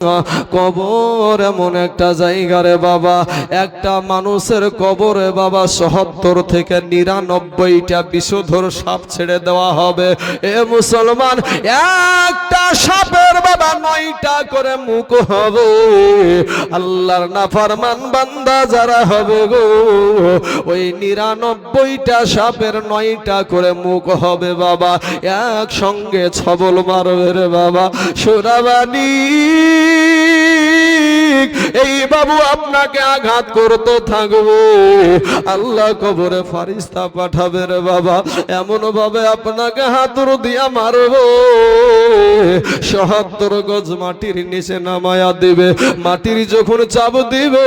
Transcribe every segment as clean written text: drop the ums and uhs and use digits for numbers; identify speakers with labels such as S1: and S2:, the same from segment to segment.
S1: কবর এমন একটা জায়গা রে বাবা, একটা মানুষের কবরে বাবা ৭০ থেকে ৯৯টা বিষধর সাপ ছেড়ে দেওয়া হবে। এ মুসলমান, একটা সাপের বাবা ৯টা করে মুখ হবে। আল্লাহর নাফরমান বান্দা যারা হবে গো, ওই ৯৯টা সাপের ৯টা করে মুখ হবে বাবা, একসঙ্গে ছবল মারবে রে বাবা। সোনাবানি, এই বাবু আপনাকে আঘাত করতে থাকবে, আল্লাহ কবরে ফারিস্তা পাঠাবে রে বাবা, এমন ভাবে আপনাকে হাতুড় দিয়া মারবে, ৭০ গজ মাটির নিচে নামায়া দিবে। মাটির যখন চাপ দিবে,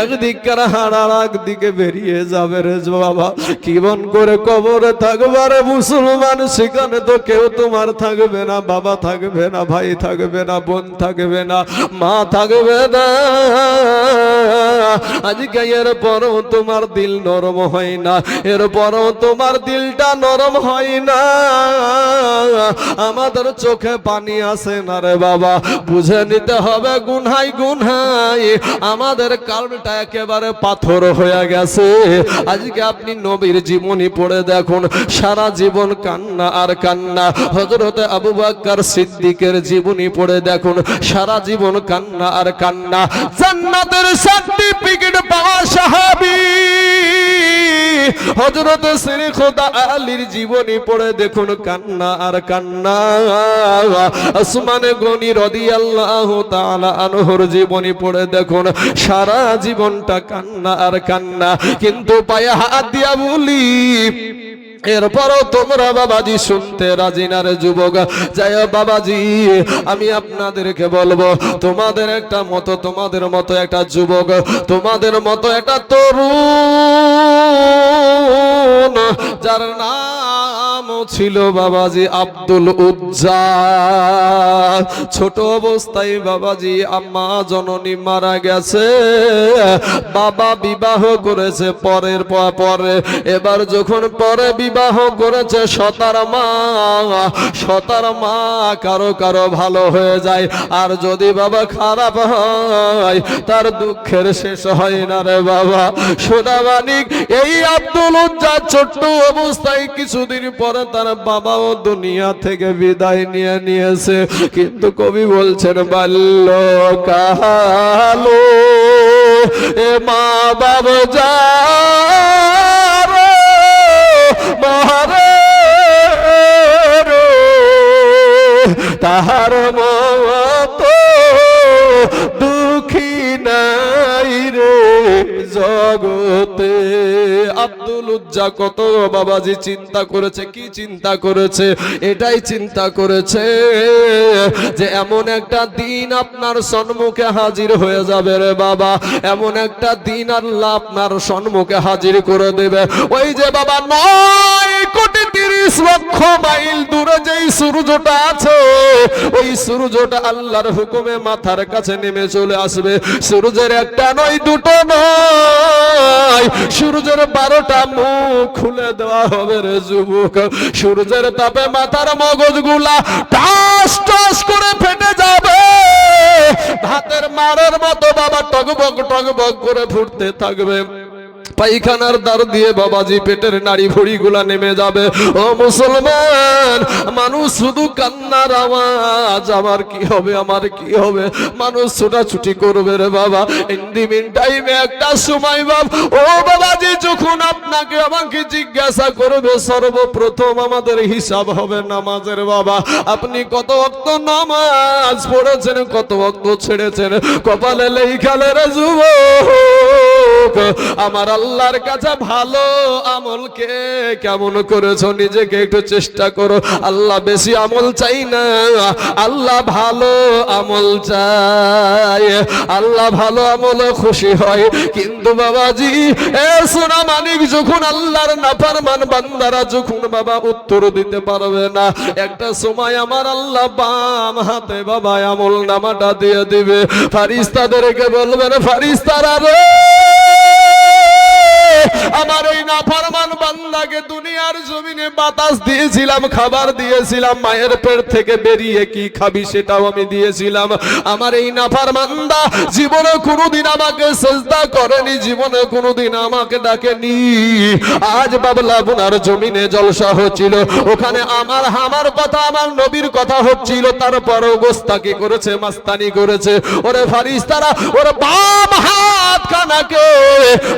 S1: একদিককার হাড় আর একদিকে বেরিয়ে যাবে রে বাবা। কিমন করে কবরে থাকবে রে মুসলমান, সেখানে তো কেউ তোমার থাকবে না, বাবা থাকবে না, ভাই থাকবে না, বোন থাকবে না, মা থাকবে না। আজকে এরপরও তোমার দিল নরম হয় না, এরপরও তোমার দিলটা নরম হয় না। আমাদের চোখে পানি আসে না রে বাবা, বুঝে নিতে হবে গুনহাই গুনহাই আমাদের কালটা একেবারে পাথর হয়ে গেছে। আজকে আপনি নবীর জীবনী পড়ে দেখুন, সারা জীবন কান্না আর কান্না। হযরত আবু বকর সিদ্দিকের জীবনী পড়ে দেখুন, সারা জীবন কান্না আর কান্না। জান্নাতের সার্টিফিকেট পাওয়া সাহাবী হযরত শ্রী খোদা আলীর জীবনী পড়ে দেখুন, কান্না আর কান্না। ওসমানে গনি রাদিয়াল্লাহু তাআলা আনহুর জীবনী পড়ে দেখুন, সারা জীবনটা কান্না আর কান্না। কিন্তু পায়ে হাত দিয়া বলি, এরপরও তোমরা বাবাজি শুনতে রাজি না রে যুবক। যাই বাবাজি, আমি আপনাদেরকে বলবো, তোমাদের একটা মতো, তোমাদের মতো একটা যুবক, তোমাদের মতো একটা তরুণ, যার নাম ছিল বাবাজি আব্দুল উজ্জা। ছোট অবস্থায় বাবাজি আম্মা জননী মারা গেছে, বাবা বিবাহ করেছে পরের পরে। এবার যখন পরে বিবাহ করেছে, সতার মা কারো কারো ভালো হয়ে যায়, আর যদি বাবা খারাপ হয় তার দুঃখের শেষ হয় না রে বাবা। সোনামানিক, এই আব্দুল উজ্জা ছোট্ট অবস্থায় কিছুদিন পরে তার বাবাও দুনিয়া থেকে বিদায় নিয়েছে। কিন্তু কবি বলছেন, বাল্যকালো এ মা বাবা যা তাহার মতো দুঃখী নাই রে জগতে। আব্দুল উজ্জা কত বাবাজি চিন্তা করেছে, কি চিন্তা করেছে? এটাই চিন্তা করেছে যে এমন একটা দিন আপনার সম্মুখে হাজির হয়ে যাবে রে বাবা, এমন একটা দিন আল্লাহ আপনার সম্মুখে হাজির করে দেবে। ওই যে বাবা ৯,৩০,০০,০০০ মাইল দূরে যেই সূর্যটা আছে, ওই সূর্যটা আল্লাহর হুকুমে মাথার কাছে নেমে চলে আসবে। সূর্যের একটা নয়, দুটো নয়, সূর্যের 12টা মুখ খুলে দেওয়া হবে রে যুবক। সূর্যের তাপে মাথার মগজগুলা টাস টাস করে ফেটে যাবে, ভাতের মারের মতো বাবা টগবগ টগবগ করে ফুটতে থাকবে। পায়খানার দ্বার দিয়ে বাবাজি পেটের নাড়ি ভুড়ি গুলা নেমে যাবে। ও মুসলমান, মানুষ শুধু কান্নার আওয়াজ, আমার কি হবে, আমার কি হবে, মানুষ ছোটাছুটি করবে রে বাবা। ইন্দিমিন টাইমে একটা সময় ও বাবাজি যখন আপনাকে আমাকে জিজ্ঞাসা করবে, সর্বপ্রথম আমাদের হিসাব হবে নামাজের বাবা। আপনি কত ওয়াক্ত নামাজ পড়েছেন, কত ওয়াক্ত ছেড়েছেন, কপালে লেখালে রে যুবক। আমার আল্লাহর কাছে ভালো আমলকে কেমন করেছো, নিজেকে একটু চেষ্টা করো। আল্লাহ বেশি আমল চাই না, আল্লাহ ভালো আমল চাই। আল্লাহ ভালো আমলে খুশি হয়। কিন্তু বাবাজি এ সোনা মানিক, যখন আল্লাহর নাফরমান বান্দারা যখন বাবা উত্তর দিতে পারবে না, একটা সময় আমার আল্লাহ বাম হাতে বাবা আমল নামাটা দিয়ে দিবে। ফারিস্তাদেরকে বলবেন, ফারিস্তারা রে আমার এই নাফরমান বান্দাকে দুনিয়ার জমিনে বাতাস দিয়েছিলাম, খাবার দিয়েছিলাম, মায়ের পেট থেকে বেরিয়ে কি খাবি সেটাও আমি দিয়েছিলাম। আমার এই নাফরমান বান্দা জীবনে কোনোদিন আমাকে সিজদা করেনি, জীবনে কোনোদিন আমাকে ডাকেনি। আজ বাবলা বুনার জমিনে জলসা হচ্ছিল, ওখানে আমার কথা, আমার নবীর কথা হচ্ছিল, তারপরও গোস্তাকি করেছে, মাস্তানি করেছে। ওরে ফারিস্তারা ওরে বাম হাত খানাকে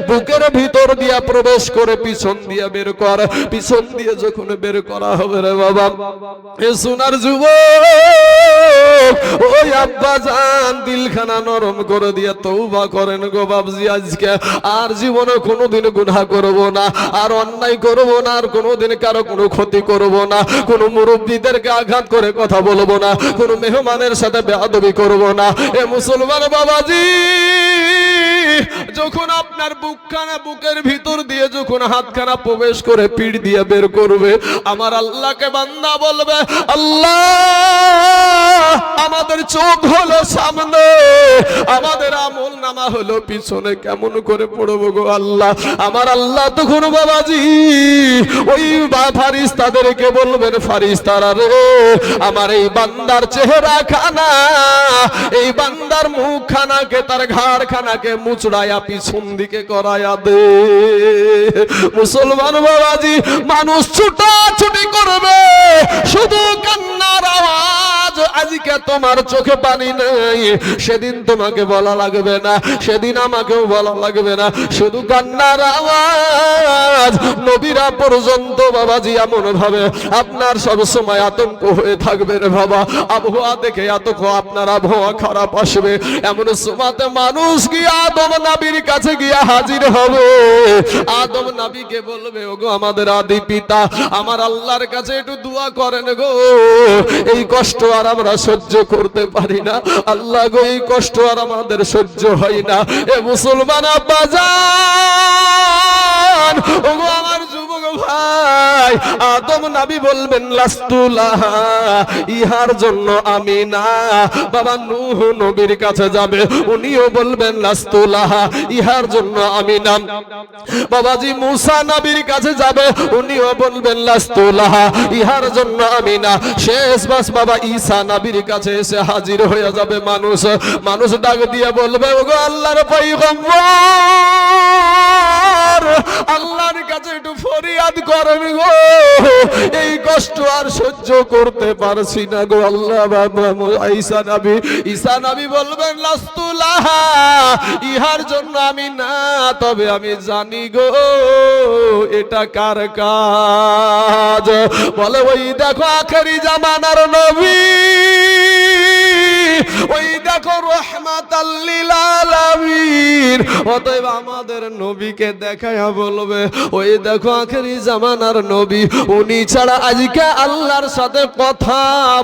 S1: বুকের ভিতর দিয়া প্রবেশ করে পিছন দিয়ে বের কর। পিছন দিয়ে যখন বের করা হবে রে বাবা, এ সোনার যুবক ওই আব্বা জান দিলখানা নরম করে দিয়ে তওবা করেন গো বাবজি, আজকে আর জীবনে কোনোদিন গুনাহ করব না, আর অন্যায় করব না, আর কোনোদিন কারো কোনো ক্ষতি করব না, কোনো মুরব্বীদেরকে আঘাত করে কথা বলবো না, কোনো মেহমানের সাথে বেয়াদবি করব না। এ মুসলমান বাবাজি, যখন আপনার বুকের ভিতর দিয়ে যখন হাতখানা প্রবেশ করে পিঠ দিয়ে বের করবে, আমার আল্লাহকে বান্দা বলবে, আল্লাহ আমাদের চোখ হলো সামনে, আমাদের আমল নামা হলো পিছনে, কেমন করে পড়বো গো আল্লাহ। আমার আল্লাহ তখন বাবাজি ওই ফারিস্তাদেরকে বলবেন, ফারিস্তারা রে আমার এই বান্দার চেহারা খানা, এই বান্দার মুখ খানাকে, তার ঘাড় খানাকে মুচড়ায়া পিছন দিকে করায়া দে। মুসলমান বাবাজি, মানুষ ছুটাছুটি করবে, শুধু কান্নার আওয়াজ। আজকে তোমার চোখে পানি নেই, সেদিন তোমাকে বলা লাগবে না, সেদিন আমাকেও বলা লাগবে না, শুধু কান্নার আওয়াজ। নবীরা পর্যন্ত বাবাজি এমন ভাবে আপনার সব সময় আতঙ্ক হয়ে থাকবে রে বাবা, আবহাওয়া দেখে আপনার আবহাওয়া খারাপ আসবে। এমন সময়তে মানুষ গিয়ে আদম নবীর কাছে গিয়ে হাজির হবে, আদম নবীকে বলবে, ওগো আমাদের আদি পিতা, আমার আল্লাহর কাছে একটু দোয়া করেন গো, এই কষ্ট আর আমরা সহ্য করতে পারি না, আল্লাহ গো এই কষ্ট আর আমাদের সহ্য হয় না। এ মুসলমান আব্বা জান, ওগো আমার যুবক ভাই, আদম নবী বলবেন লাস্তুলাহা, ইহার জন্য আমি না। বাবা নূহ নবীর কাছে যাবে, উনিও বলবেন লাস্তুলাহা, ইহার জন্য আমি না। বাবাজি মুসা নবীর কাছে যাবে, উনিও বলবেন লাস্তুলাহা, ইহার জন্য আমি না। শেষ বাস বাবা ঈসা নবীর কাছে এসে হাজির হয়ে যাবে মানুষ। মানুষ ডাক দিয়ে বলবে, ওগো আল্লাহর পয়গম্বর, আল্লাহর কাছে একটু ফরিয়াদ করেন গো, এই কষ্ট আর সহ্য করতে পারছি না গো আল্লাহ। ঈসা নবী বলবেন লাস্তুলাহা, ইহার জন্য আমি না, তবে আমি জানি গো এটা কার কাজ। বলে ওই দেখো আখেরি জামানার নবী, ওই দেখো রাহমাতাল লিল আলামিন। অতএব আমাদের নবীকে দেখায়া বলবে, ওই দেখো আখেরি জামানার নবী, উনি ছাড়া আজকে আল্লাহর সাথে কথা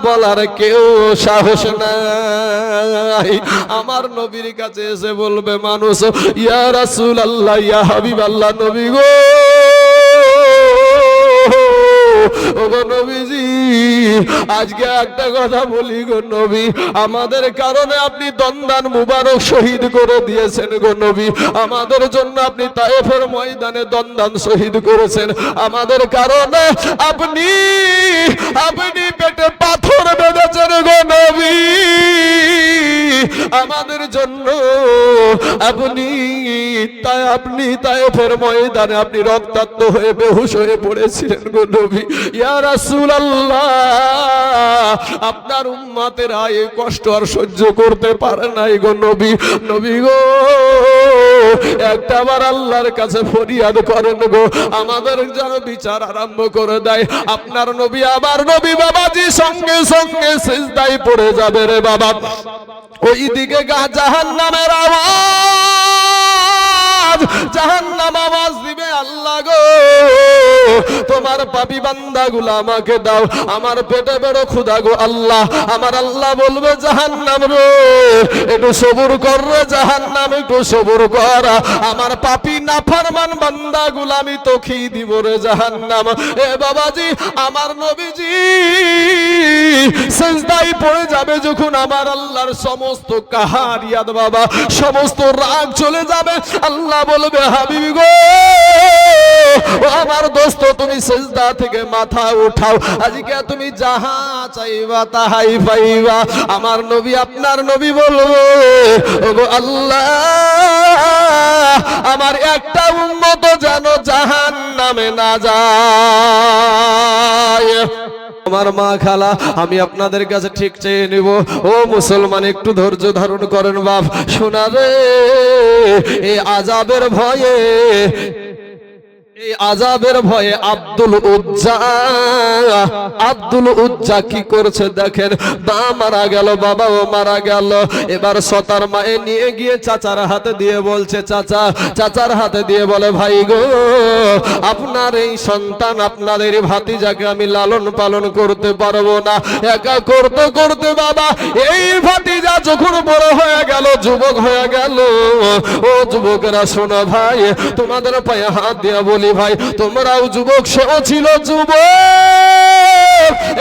S1: বলার কেউ সাহস নাই। আমার নবীর কাছে এসে বলবে মানুষ, ইয়া রাসূলুল্লাহ, ইয়া হাবিবাল্লাহ, নবী গো, ওগো নবীজি, আজকে একটা কথা বলি গো নবী, আমাদের কারণে আপনি দন্দান মুবারক শহীদ করে দিয়েছেন গো নবী, আমাদের জন্য আপনি তায়েফের ময়দানে দন্দান শহীদ করেছেন, আমাদের কারণে আপনি পেটে পাথর বেঁধেছেন গো নবী, আমাদের জন্য আপনি তায়েফের ময়দানে আপনি রক্তাক্ত হয়ে বেহুশ হয়ে পড়েছিলেন গো নবী। ইয়া রাসূলুল্লাহ, আপনার উম্মতেরা এই কষ্ট আর সহ্য করতে পারে নাই গো নবী। নবী গো, একটাবার আল্লাহর কাছে ফরিয়াদ করেন গো, আমাদের যেন বিচার আরম্ভ করে দেয়। আপনার নবী, আমার নবী বাবাজি সঙ্গে সঙ্গে সিজদায় পড়ে যাবে রে বাবা। ওইদিকে জাহান্নামের আওয়াজ, জাহান্নাম আওয়াজ দিবে, আল্লাহ গো তোমার পাপী বান্দাগুলো আমাকে দাও, আমার পেটে বড় ক্ষুধা গো আল্লাহ। আমার আল্লাহ বলবে, জাহান্নাম রে একটু সবুর কর রে জাহান্নাম, একটু সবুর কর, আমার পাপী নাফরমান বান্দাগুলো আমি তো খেয়ে দিব রে জাহান্নাম। এ বাবাজি, আমার নবীজি সিজদায় পড়ে যাবে যখন, আমার আল্লাহর সমস্ত কাহারিয়াত বাবা, সমস্ত রাগ চলে যাবে। আল্লাহ বলবে, হাবিবি গো ও আমার দোস্ত তুমি সিজদা থেকে মাথা উঠাও, আজকে তুমি যাহা চাইবা তাহাই পাইবা। আমার নবী আপনার নবী বলবো, ওগো আল্লাহ আমার একটা উম্মত যেন জাহান্নামে না যায়। আমার মা খালা আমি আপনাদের কাছে ঠিক চেয়ে নিব, ও মুসলমান একটু ধৈর্য ধারণ করেন বাপ। শোনা রে, এই আযাবের ভয়ে, এই আযাবের ভয়ে আব্দুল উজ্জা কি করছে দেখেন। মা মারা গেল, বাবাও মারা গেল। এবার সতার মায়ে নিয়ে গিয়ে চাচার হাতে দিয়ে বলছে, চাচার হাতে দিয়ে বলে, ভাই গো আপনার এই সন্তান আপনাদের ভাতিজাকে আমি লালন পালন করতে পারবো না। একা করতে করতে বাবা এই ভাতিজা যখন বড় হয়ে গেল, যুবক হয়ে গেল, ও যুবকেরা শোনো ভাই, তোমাদের পায়ে হাত দিয়ে বলি ভাই, তোমরাও যুবক, সেও ছিল যুবক।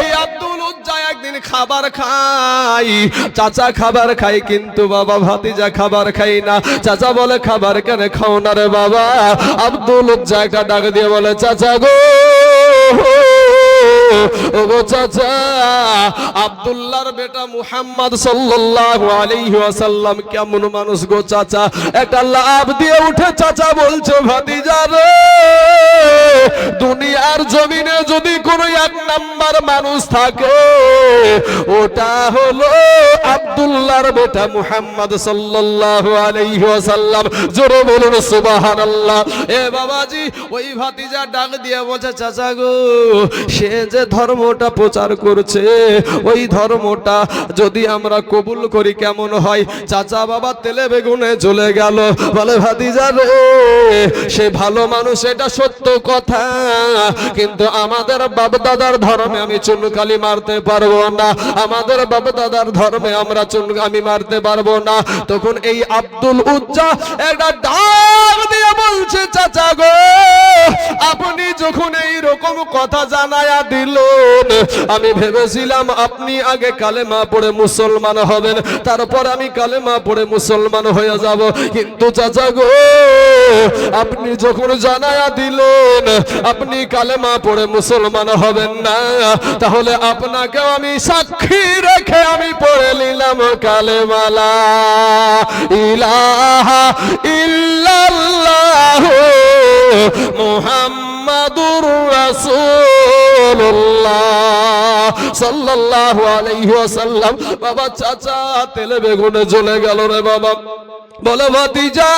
S1: এই আব্দুল উজ্জা একদিন খাবার খাই, চাচা খাবার খাই, কিন্তু বাবা ভাতিজা খাবার খাই না। চাচা বলে, খাবার কেন খাও না রে বাবা? আব্দুল উজ্জা একটা ডাক দিয়ে বলে, চাচা গো, ওগো চাচা, আব্দুল্লাহর বেটা মুহাম্মদ সাল্লাল্লাহু আলাইহি ওয়াসাল্লাম কেমন মানুষ গো চাচা? একটা লাভ দিয়ে উঠে চাচা বলছে, ভাতিজা রে, দুনিয়ার জমিনে যদি কোনো এক নাম্বার মানুষ থাকে ওটা হলো আব্দুল্লাহর বেটা মুহাম্মদ সাল্লাল্লাহু আলাইহি ওয়াসাল্লাম। জোরে বলুন সুবহানাল্লাহ। এ বাবাজি, ওই ভাতিজা ডাক দিয়ে বলছে, চাচা গো, সে যে ধর্মটা প্রচার করছে ওই ধর্মটা যদি আমরা কবুল করি কেমন হয়? চাচা বাবা তেলে বেগুনে চলে গেল, বলে, ভাতিজা রে, সে ভালো মানুষ এটা সত্য কথা, কিন্তু আমাদের বাপ-দাদার ধর্মে আমি চুনকালি মারতে পারবো না, আমাদের বাপ-দাদার ধর্মে আমরা চুনকালি মারতে পারবো না। তখন এই আব্দুল উজ্জা একটা ডাক দিয়ে বলছে, চাচা গো, আপনি যখন এই রকম কথা জানায়া দিলেন, আমি ভেবেছিলাম আপনি আগে কালেমা পড়ে মুসলমান হবেন, তারপর আমি কালেমা পড়ে মুসলমান হয়ে যাব। কিন্তু চাচা গো, আপনি যখন জানায়া দিলেন আপনি কালেমা পড়ে মুসলমান হবেন না, তাহলে আপনাকেও আমি সাক্ষী রেখে আমি পড়ে নিলাম কালেমা লা ইলাহা ইল্লাল্লাহু মুহাম্মাদুর রাসূলুল্লাহ সাল্লাল্লাহু আলাইহি ওয়াসাল্লাম। বাবা চাচা তেলে বেগুনে জ্বলে গেল রে বাবা। বলে, ভাতিজা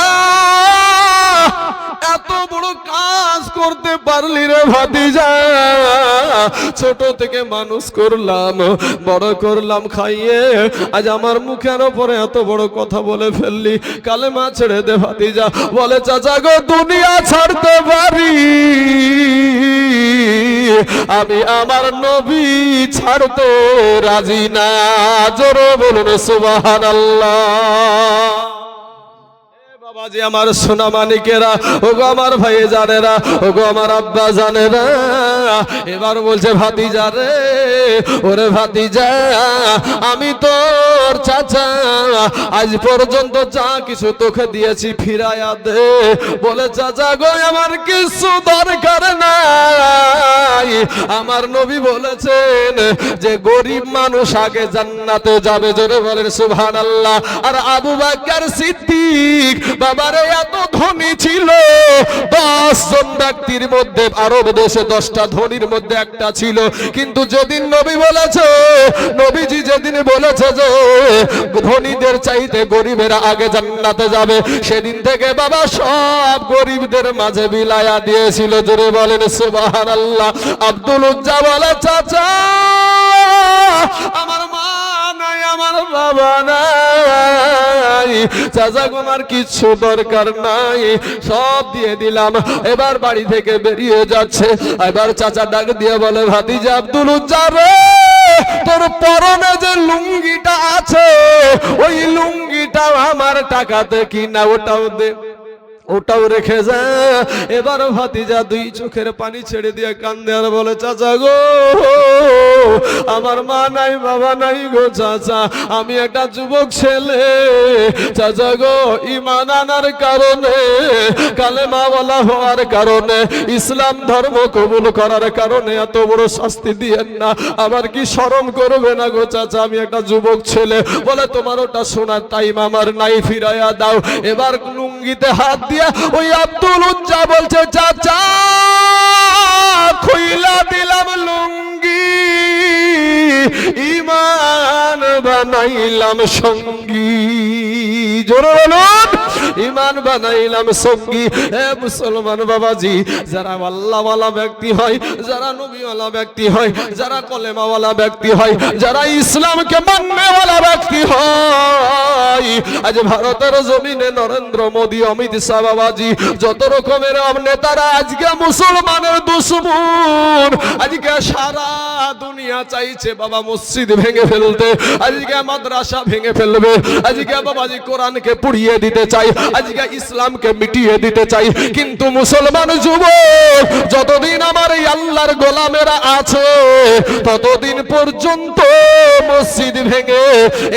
S1: এত বড় কাজ করতে পারলি রে ভাতিজা, ছোট থেকে মানুষ করলাম, বড় করলাম খাইয়ে, আজ আমার মুখের উপরে এত বড় কথা বলে ফেললি, কালেমা ছেড়ে দে ভাতিজা। বলে, চাচা গো, দুনিয়া ছাড়তে পারি, আমি আমার নবী ছাড়তে রাজি না। জোরে বলুন সুবহানাল্লাহ। বাবাজি আমার সোনা মানিকেরা, ওগো আমার ভাই জানেরা, ওগো আমার আব্বা জানেরা, এবার বলছে, ভাতিজা রে, ওরে ভাতিজা, আমি তোর চাচা, আজ পর্যন্ত যা কিছু তোকে দিয়েছি ফিরাইয়া দে। বলে, চাচা গো, আমার কিছু দরকার নাই, আমার নবী বলেছেন যে গরিব মানুষ আগে জান্নাতে যাবে। জোরে বলেন সুবহানাল্লাহ। আর আবু বকর সিদ্দিক বাবারে এত ধনী ছিল, 10 জন ব্যক্তির মধ্যে আরব দেশে 10টা ধনীর মধ্যে একটা ছিল। কিন্তু যেদিন নবী বলেছে, নবীজি যেদিন বলেছে যে ধনীদের চাইতে গরিবেরা আগে জান্নাতে যাবে, সেদিন থেকে বাবা সব গরিবদের মাঝে বিলায়া দিয়েছিল। জোরে বলেন সুবহানাল্লাহ। আব্দুল উজ্জা বলে, চাচা আমার মা নাই, আমার বাবা নাই, চাচা তোমার কিছু দরকার নাই, সব দিয়ে দিলাম। এবার বাড়ি থেকে বেরিয়ে যাচ্ছে, এবার চাচা ডাক দিয়ে বলে, ভাতিজা আব্দুল উজ্জা রে, তোর পরনে যে লুঙ্গিটা আছে ওই লুঙ্গিটা আমার টাকাতে কিনা, ওটাও দে। ওটাও রেখে যা। এবার ভাতিজা দুই চোখের পানি ছেড়ে দিয়ে কান্দে আর বলে, চাচা গো, আমার মা নাই বাবা নাই গো চাচা, আমি একটা যুবক ছেলে, চাচা গো, ঈমান আনার কারণে, কালেমা ওয়ালা হওয়ার কারণে, ইসলাম ধর্ম কবুল করার কারণে এত বড় শাস্তি দিয়েন না, আমার কি শরম করবে না গো চাচা, আমি একটা যুবক ছেলে। বলে, তোমার ওটা শোনার টাইম আমার নাই, ফিরাইয়া দাও। এবার লুঙ্গিতে হাত দিয়ে ওই আব্দুল উজ্জা বলছে, চাচা খুইলা দিলাম লুঙ্গি, ঈমান বানাইলাম সঙ্গী। জোরে বলুন, ঈমান বানাইলাম সঙ্গী। হে মুসলমান বাবাজি, যারা আল্লাহওয়ালা ব্যক্তি হয়, যারা নবীওয়ালা ব্যক্তি হয়, যারা কলেমাওয়ালা ব্যক্তি হয়, যারা ইসলামকে মাননেওয়ালা ব্যক্তি হয়, আজ ভারতের জমিনে নরেন্দ্র মোদী, অমিত শাহ বাবাজি, যত রকমের নেতারা আজকে মুসলমানের দুশ্মন, আজকে সারা দুনিয়া চাইছে বাবা মসজিদ ভেঙে ফেলতে, আজকে মাদ্রাসা ভেঙে ফেলবে, আজকে বাবাজি কোরআনকে পুড়িয়ে দিতে চাই, আজকে ইসলামকে মিটিয়ে দিতে চাই। কিন্তু মুসলমান যুবক, যতদিন আমার এই আল্লাহর গোলামেরা আছে, ততদিন পর্যন্ত মসজিদ ভেঙে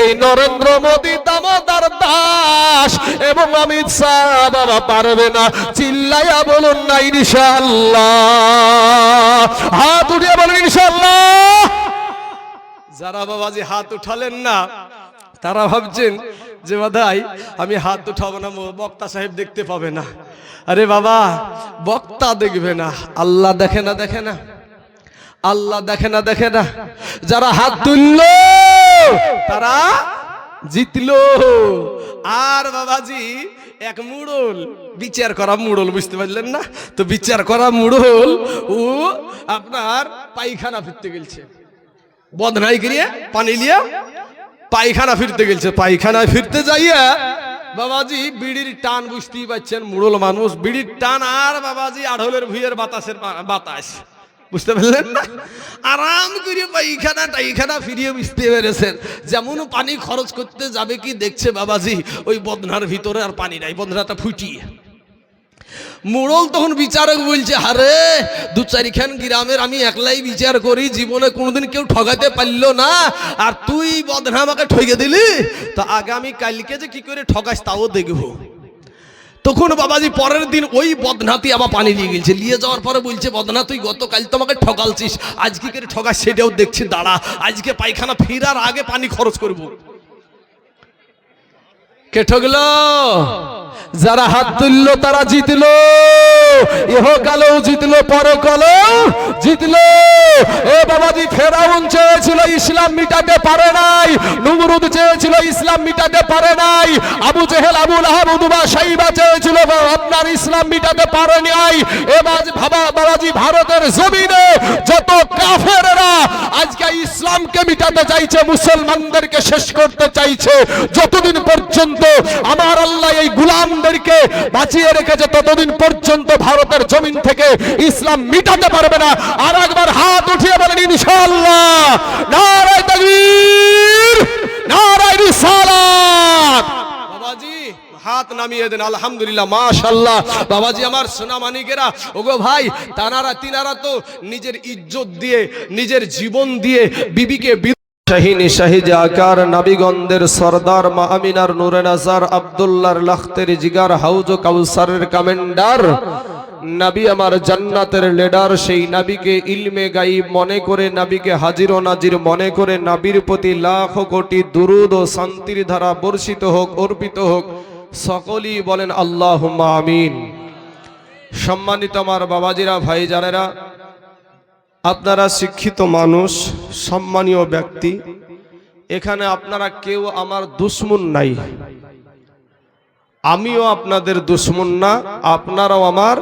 S1: এই নরেন্দ্র মোদী, দামোদর দাস এবং অমিত শাহ বাবা পারবে না। চিল্লাইয়া বলুন না ইনশাআল্লাহ, হাত উঠিয়ে বলুন ইনশাআল্লাহ। যারা বাবাজি হাত উঠালেন না, তারা ভাবছেন যে বোধহয় আমি হাত উঠাবো না, বক্তা সাহেব দেখতে পাবে না। আরে বাবা, বক্তা দেখবে না, আল্লাহ দেখে না, দেখে না, আল্লাহ দেখে না, দেখে না। যারা হাত তুলল তারা জিতলো। আর বাবাজি এক মুড়ল, বিচার করা মুড়ল, বুঝতে পারলেন না তো, বিচার করা মুড়ল, ও আপনার পায়খানা ফিরতে গেছে, বদনাই করিয়ে পানি লিয়ে পায়খানা ফিরতে গেছে। পায়খানায় ফিরতে যাইয়া বাবাজি বিড়ির টান, বুঝতেই পারছেন মুড়ল মানুষ, বিড়ির টান আর বাবাজি আড়হলের ভুঁইয়ের বাতাসের বাতাস, বুঝতে পারলেন না, আরাম করে পায়খানা টাইখানা ফিরিয়ে বুঝতে পেরেছেন। যেমন পানি খরচ করতে যাবে কি দেখছে বাবাজি ওই বদনার ভিতরে আর পানি নাই, বদনাটা ফুটিয়ে। মুড়ল তখন বিচারক বলছে, আরে দু চারিখান গ্রামের আমি একলাই বিচার করি, জীবনে কোনোদিন কেউ ঠগাতে পারলো না, আর তুই বদনা আমাকে ঠকে দিলি, তো আগামী কালকে যে কি করে ঠগাস তাও দেখবো। তখন বাবাজি পরের দিন ওই বদনাতি আবার পানি নিয়ে গেছে, নিয়ে যাওয়ার পরে বলছে, বদনা তুই গতকাল তো আমাকে ঠকালছিস, আজকে করে ঠগাস সেটাও দেখছি, দাঁড়া আজকে পায়খানা ফিরার আগে পানি খরচ করবো। কে ঠকলো? যারা হাত তুললো তারা জিতলো, ইহকালেও জিতলো, পরকালেও জিতলো। এ বাবাজি, ফেরাউন চেয়েছিল ইসলাম মিটাতে পারে নাই, নমরুদ চেয়েছিল ইসলাম মিটাতে পারে নাই, আবু জেহেল, আবু লাহাব, উতবা, শাইবা চেয়েছিল আপনার ইসলাম মিটাতে পারে নাই। এবার বাবাজি ভারতের জমিনে যত কাফেররা আজকে ইসলামকে মিটাতে চাইছে, মুসলমানদেরকে শেষ করতে চাইছে, যতদিন পর্যন্ত আমার আল্লাহ এই গোলামদেরকে বাঁচিয়ে রেখেছে, ততদিন পর্যন্ত ভারতের জমিন থেকে ইসলাম মিটাতে পারবে না। আর একবার হাত উঠিয়ে বলেন ইনশাআল্লাহ, নারায়ে তাকবীর, নারায়ে রিসালাত। বাবাজি হাত নামিয়ে দেন, আলহামদুলিল্লাহ, মাশাআল্লাহ। বাবাজি আমার সোনা মানিকেরা, ওগো ভাই, তিনারা তো নিজের ইজ্জত দিয়ে, নিজের জীবন দিয়ে বিবিকে শাহিনী শাহিজে আকার, নাবিগন্ধের সরদার, মা আমিনার নূরে নাজার, আব্দুল্লাহর লাখতের জিগার, হাউজ কাউসারের কমান্ডার, নবী আমার জান্নাতের লিডার, সেই নবীকে ইলমে গায়ব মনে করে, নবীকে হাজির ও নাজির মনে করে, নবীর প্রতি লাখ কোটি দুরুদ ও শান্তির ধারা বর্ষিত হোক, অর্পিত হোক। সকলেই বলেন আল্লাহুম্মা আমিন। সম্মানিত আমার বাবাজিরা, ভাইজানেরা, আপনারা শিক্ষিত মানুষ, সম্মানীয় ব্যক্তি, এখানে আপনারা কেউ আমার দুশ্মন নাই, আমিও আপনাদের দুশ্মন না, আপনারাও আমার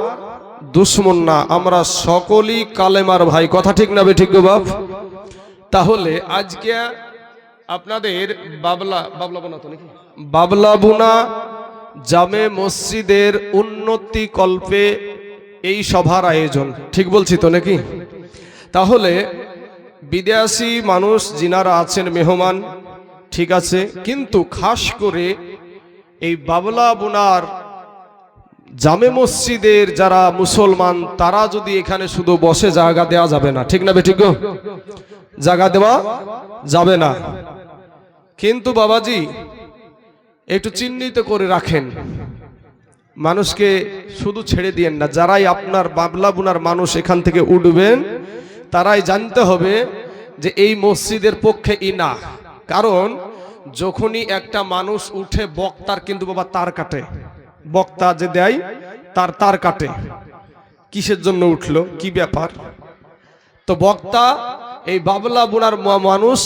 S1: দুশ্মন না, আমরা সকলেই কালেমার ভাই। কথা ঠিক না বেঠিক গো বাপ? তাহলে আজকে আপনাদের বাবলাবুনা জামে মসজিদের উন্নতি কল্পে এই সভার আয়োজন, ঠিক বলছি তো নাকি? তাহলে বিদেশি মানুষ যিনারা আছেন মেহমান, ঠিক আছে, কিন্তু খাস করে এই বাবলাবুনার জামে মসজিদের যারা মুসলমান তারা যদি এখানে শুধু বসে জায়গা দেওয়া যাবে না, ঠিক না বেঠিক? জায়গা দেওয়া যাবে না। কিন্তু বাবাজি একটু চিহ্নিত করে রাখেন, মানুষকে শুধু ছেড়ে দিয়েন না। যারাই আপনার বাবলা বুনার মানুষ এখান থেকে উঠবেন তারাই জানতে হবে যে এই মসজিদের পক্ষে না। কারণ যখনই একটা মানুষ উঠে বক্তার কিন্তু বাবা তার কাটে, বক্তা যে দেয় তার কাটে। কিসের জন্য উঠলো, কি ব্যাপার? তো বক্তা এই বাবলা বুনার মানুষ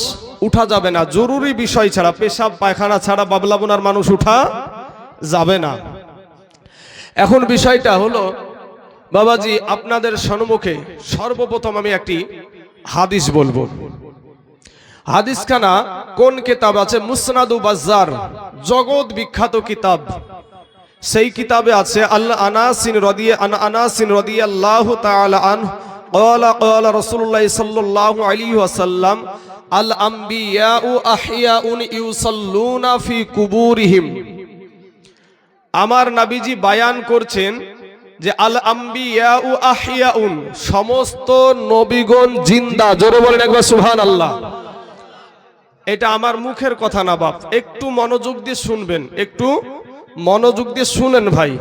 S1: উঠা যাবে না, জরুরি বিষয় ছাড়া, পেশাব পায়খানা ছাড়া বাবলা বুনার মানুষ উঠা যাবে না। এখন বিষয়টা হলো বাবাজি, আপনাদের সম্মুখে সর্বপ্রথম আমি একটি হাদিস বলবো। হাদিসখানা কোন কিতাব আছে? মুসনাদু বাজ্জার, জগৎ বিখ্যাত কিতাব। সেই কিতাবে আছে আনাসিন রাদিয়াল্লাহু তাআলা আনহু ক্বালা রাসূলুল্লাহ সাল্লাল্লাহু আলাইহি ওয়াসাল্লাম আল আমবিয়াউ আহইয়াউন ইউসাল্লুনা ফি কুবুরিহিম। আমার নবীজি বায়ান করছেন যে আল আমবিয়াউ আহইয়াউন, সমস্ত নবীগণ জিন্দা। জোরে বলেন একবার সুবহানাল্লাহ। এটা আমার মুখের কথা না বাপ, একটু মনোযোগ দিয়ে শুনবেন, একটু মনোযোগ দিয়ে শুনেন ভাই।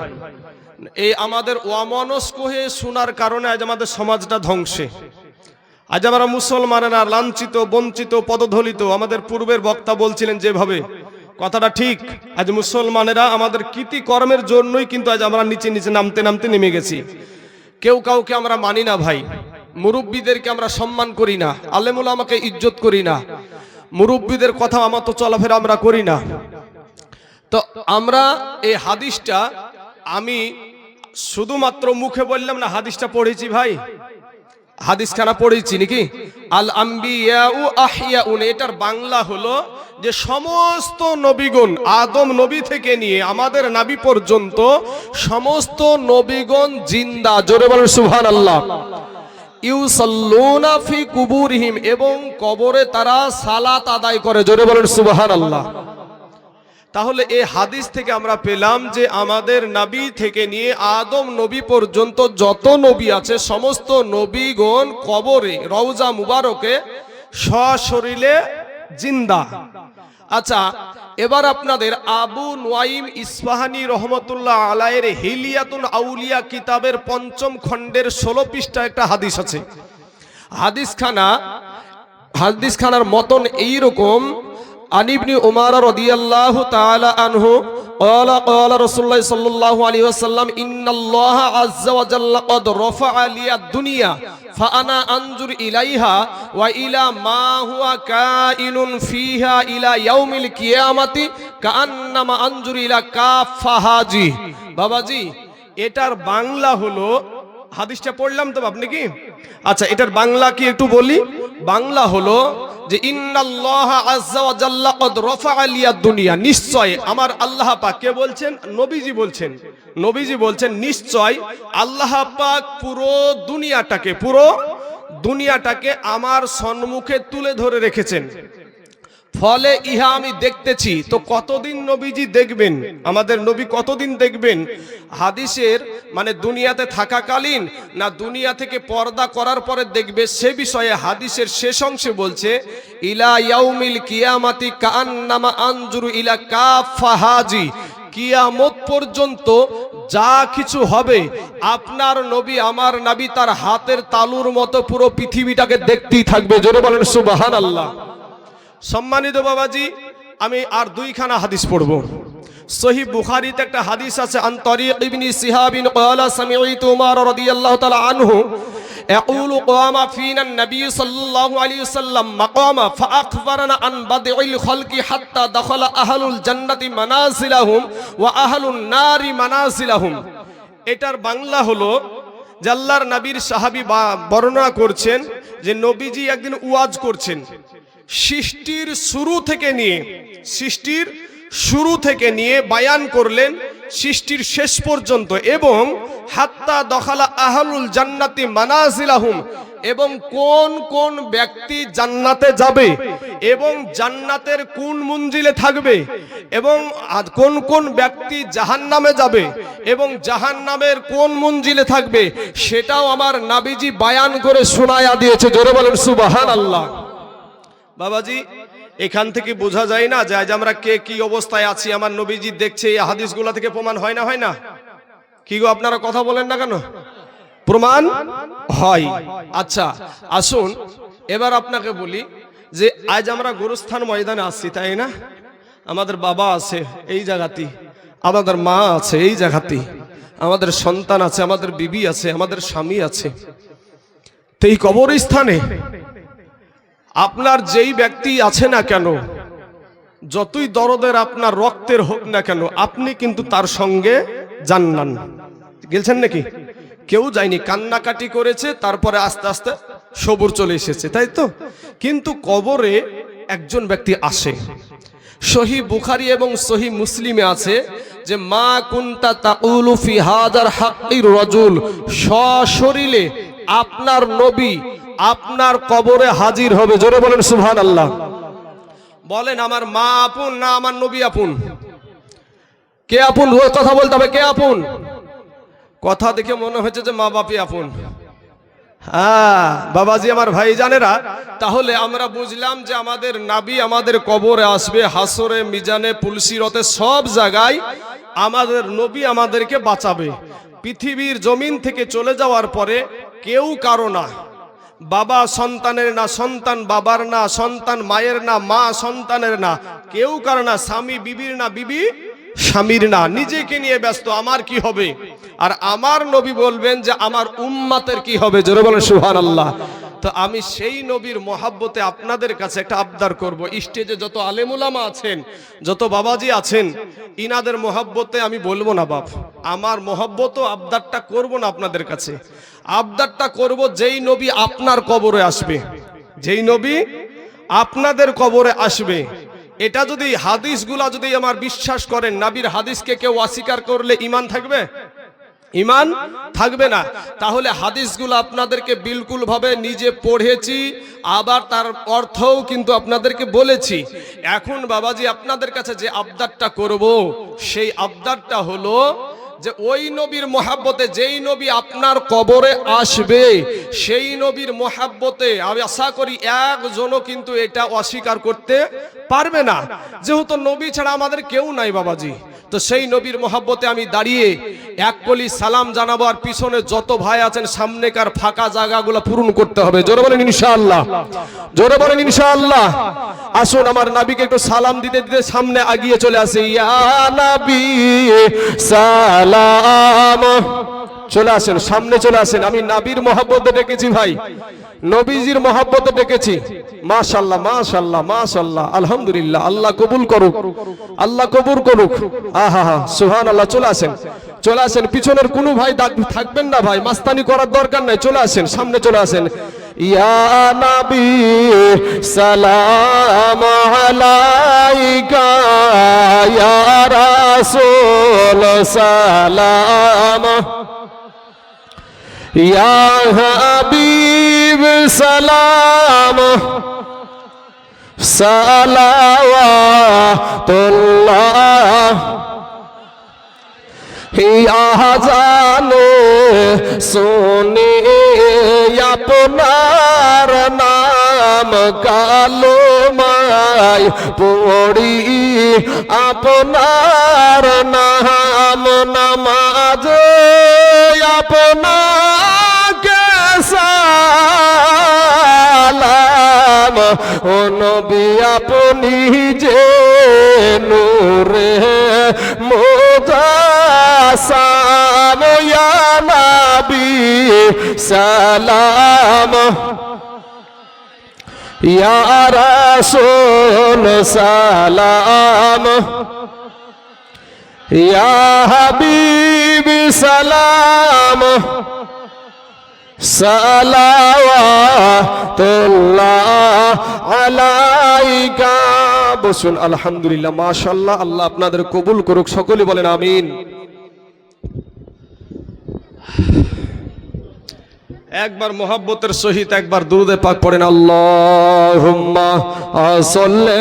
S1: এই আমাদের অমনস্ক হয়ে শোনার কারণে আজ আমাদের সমাজটা ধ্বংসে। আজ আমরা মুসলমানেরা লাঞ্ছিত, বঞ্চিত, পদদলিত। আমাদের পূর্বের বক্তা বলছিলেন যেভাবে, কথাটা ঠিক। আজ মুসলমানেরা আমাদের কৃতিকর্মের জন্যই কিন্তু আজ আমরা নিচে নিচে নামতে নামতে নেমে গেছি। কেউ কাউকে আমরা মানি না ভাই, মুরব্বীদেরকে আমরা সম্মান করি না, আলেম ওলামাকে ইজ্জত করি না, মুরব্বীদের কথা আমার তো চলাফেরা আমরা করি না। তো আমরা এই হাদিসটা আমি শুধুমাত্র মুখে বললাম না, হাদিসটা পড়েছি ভাই, হাদিসখানা পড়েছি নাকি? আল আম্বিয়াউ আহইয়াউন, এটার বাংলা হলো যে সমস্ত নবীগণ, আদম নবী থেকে নিয়ে আমাদের নবী পর্যন্ত সমস্ত নবীগণ জিন্দা। জোরে বলেন সুবহানাল্লাহ। ইউসাল্লুনা ফি কুবুরিহিম, এবং কবরে তারা সালাত আদায় করে। জোরে বলেন সুবহানাল্লাহ। তাহলে এই হাদিস থেকে আমরা পেলাম যে আমাদের নবী থেকে নিয়ে আদম নবী পর্যন্ত যত নবী আছে সমস্ত নবীগণ কবরে, রওজা মুবারকে সশরীরে জিন্দা। আচ্ছা, এবার আপনাদের আবু নুয়াইম ইসফাহানি রহমতুল্লাহ আলাইহির হিলিয়াতুল আউলিয়া কিতাবের ৫ম খণ্ডের ১৬ পৃষ্ঠা একটা হাদিস আছে। হাদিসখানার মতন এইরকম। عن ابن عمر رضي الله تعالى عنه قال رسول الله صلى الله عليه وسلم إن الله عز وجل قد رفع لي الدنيا فأنا أنظر إليها وإلى ما هو كائن فيها إلى يوم القيامة كأنما أنظر إلى كافهاجي। বাবাজি, এটার বাংলা হলো, হাদিসটা পড়লাম তো আপনি কি? আচ্ছা, এটার বাংলা কি একটু বলি। বাংলা হলো যে ইন্নাল্লাহ আযজা ওয়া জাল্লা কদ রাফা লিয়াদ দুনিয়া, নিশ্চয় আমার আল্লাহ পাক, কে বলছেন? নবীজি বলছেন। নবীজি বলছেন নিশ্চয় আল্লাহ পাক পুরো দুনিয়াটাকে আমার সম্মুখে তুলে ধরে রেখেছেন। ফলে ইহা আমি দেখতেছি। তো কতদিন নবীজি দেখবেন? আমাদের নবী কতদিন দেখবেন? হাদিসের মানে দুনিয়াতে থাকাকালীন না দুনিয়া থেকে পর্দা করার পরে দেখবে, সে বিষয়ে হাদিসের শেষ অংশে বলছে ইলা ইয়াউমিল কিয়ামাতি কাআন্নামা আনজুরু ইলা কাফাহাজি। কিয়ামত পর্যন্ত যা কিছু হবে আপনার নবী, আমার নবী তার হাতের তালুর মতো পুরো পৃথিবীটাকে দেখতেই থাকবে। জোরে বলেন সুবহানাল্লাহ। সম্মানিত বাবাজি, আমি আর দুইখানা হাদিস পড়ব। সহিহ বুখারীতে একটা হাদিস আছে, আন তারিক ইবনে শিহাবিন ক্বালা সামি'তু উমর রাদিয়াল্লাহু তাআলা আনহু ইয়াকুলু কামা ফিনা নবী সাল্লাল্লাহু আলাইহি ওয়াসাল্লাম মাকামা ফাআখবারানা আন বাদইল খালকি হাত্তা দাখালা আহলুল জান্নাতি মানাজিলাহুম ওয়া আহলুন নারি মানাজিলাহুম। এটার বাংলা হলো যে আল্লাহর নবীর সাহাবী বর্ণনা করছেন যে নবীজি একদিন ওয়াজ করছেন, সৃষ্টির শুরু থেকে নিয়ে বায়ান করলেন সৃষ্টির শেষ পর্যন্ত, এবং হাত্তা দখালা আহলুল জান্নাতি মানাজিলাহুম, এবং কোন কোন ব্যক্তি জান্নাতে যাবে এবং জান্নাতের কোন মঞ্জিলে থাকবে এবং কোন কোন ব্যক্তি জাহান্নামে যাবে এবং জাহান্নামের কোন মঞ্জিলে থাকবে সেটাও আমার নবীজি বায়ান করে শোনায়া দিয়েছে। জোরে বলেন সুবহানাল্লাহ। বাবাজি, এখান থেকে বোঝা যায় না যে আজ আমরা কে কি অবস্থায় আছি আমার নবীজি দেখছে, এই হাদিসগুলো থেকে প্রমাণ হয় না? হয় না? কি গো আপনারা কথা বলেন না কেন? প্রমাণ হয়। আচ্ছা আসুন এবার আপনাকে বলি যে আজ আমরা গোরস্থান ময়দানে আসছি, তাই না? আমাদের বাবা আছে এই জায়গাতে, আমাদের মা আছে এই জায়গাতে, আমাদের সন্তান আছে, আমাদের বিবি আছে, আমাদের স্বামী আছে। তো এই কবরস্থানে আপনার যেই ব্যক্তি আছে না কেন, যতই দরদের আপনার রক্তের হোক না কেন, আপনি কিন্তু তার সঙ্গে জান্নান গেছেন নাকি? কেউ যায়নি, কান্নাকাটি করেছে, তারপরে আস্তে আস্তে সবুর চলে এসেছে, তাই তো? কিন্তু কবরে একজন ব্যক্তি আসে। সহি বুখারী এবং সহি মুসলিমে আছে যে মা কুনতা তাকুলু ফি হাদার হাক্কির রাজুল, সশরীরে আপনার নবী আপনার কবরে হাজির হবে। জোরে বলেন সুবহানাল্লাহ। বলেন আমার মা আপন না আমার নবী আপন? কে আপন? কথা বলতে হবে, কে আপন? কথা দেখে মনে হচ্ছে যে মা বাপই আপন। হ্যাঁ বাবাজি, আমার ভাই জানেরা, তাহলে আমরা বুঝলাম যে আমাদের নবী আমাদের কবরে আসবে, হাসরে, মিজানে, পুলসিরতে, সব জায়গায় আমাদের নবী আমাদেরকে বাঁচাবে। পৃথিবীর জমিন থেকে চলে যাওয়ার পরে কেউ কারো না, বাবা সন্তানের না, সন্তান বাবার না, সন্তান মায়ের না, মা সন্তানের না, কেউ কারো না, স্বামী বিবির না, বিবি স্বামীর না, নিজেকে নিয়ে ব্যস্ত আমার কি হবে। আর আমার নবী বলবেন যে আমার উম্মতের কি হবে। জোরে বলেন সুবহানাল্লাহ। তো আমি সেই নবীর মহাব্বতে আপনাদের কাছে একটা আবদার করব। স্টেজে যত আলেম উলামা আছেন, যত বাবাজি আছেন, ইনাদের মহাব্বতে আমি বলবো না বাপ, আমার মহাব্বত আবদারটা করব না আপনাদের কাছে। আবদারটা করব যেই নবী আপনার কবরে আসবে, যেই নবী আপনাদের কবরে আসবে, এটা যদি হাদিসগুলা যদি আমার বিশ্বাস করেন, নবীর হাদিসকে কেউ অস্বীকার করলে ঈমান থাকবে? ঈমান থাকবে না। তাহলে হাদিসগুলো আপনাদেরকে বিলকুল ভাবে নিজে পড়েছি, আবার তার অর্থও কিন্তু আপনাদেরকে বলেছি। এখন বাবাজি আপনাদের কাছে যে আবদারটা করব, সেই আবদারটা হলো যে ওই নবীর মহাব্বতে, যেই নবী আপনার কবরে আসবে, সেই নবীর মহাব্বতে আমি আশা করি একজনও কিন্তু এটা অস্বীকার করতে পারবে না, যেহেতু নবী ছাড়া আমাদের কেউ নাই বাবাজি। তো সেই নবীর মহাব্বতে আমি দাঁড়িয়ে এক কলি সালাম জানাবো, আর পিছনে যত ভাই আছেন সামনেকার ফাঁকা জায়গাগুলো পূরণ করতে হবে। জোরে বলেন ইনশাআল্লাহ, জোরে বলেন ইনশাআল্লাহ। আসুন আমার নবীকে একটু সালাম দিতে দিতে সামনে আগিয়ে চলে আসে। ইয়া নবী সালাম, চলে আসেন, সামনে চলে আসেন। আমি নবীর মহব্বতে ডেকেছি ভাই, নবীজির মহব্বতে ডেকেছি। মাশাআল্লাহ মাশাআল্লাহ মাশাআল্লাহ, আলহামদুলিল্লাহ। আল্লাহ কবুল করুক, আল্লাহ কবুল করুক। আহা হা সুবহানাল্লাহ। চলে আসেন, চলে আসেন। পিছনের কোনো ভাই থাকবেন না ভাই, মাস্তানি করার দরকার নাই। চলে আসেন, সামনে চলে আসেন। ইয়া নবী সালাম আলাইকা, ইয়া রাসূল সালাম, ইয়া হাবিব সালাম, সালাওয়াতুল্লাহ, ইয়া জানে শুনে আপনার নাম কালেমায় পড়ি, আপনার নাম নামাজে আপনাকে সালাম। ও নবী আপনি যে নূরে মুজাসসাম, ইয়া নবী সালাম, ইয়া রাসূল সালাম, ইয়া হাবিব সালাম, সালাওয়াতুল্লাহ আলাইকা। বসুন। আলহামদুলিল্লাহ, মাশাআল্লাহ। আল্লাহ আপনাদের কবুল করুক, সকলে বলেন আমিন। একবার মোহাব্বতের সহিত একবার দুরুদে পাক পড়েন, আল্লাহুম্মা সাল্লি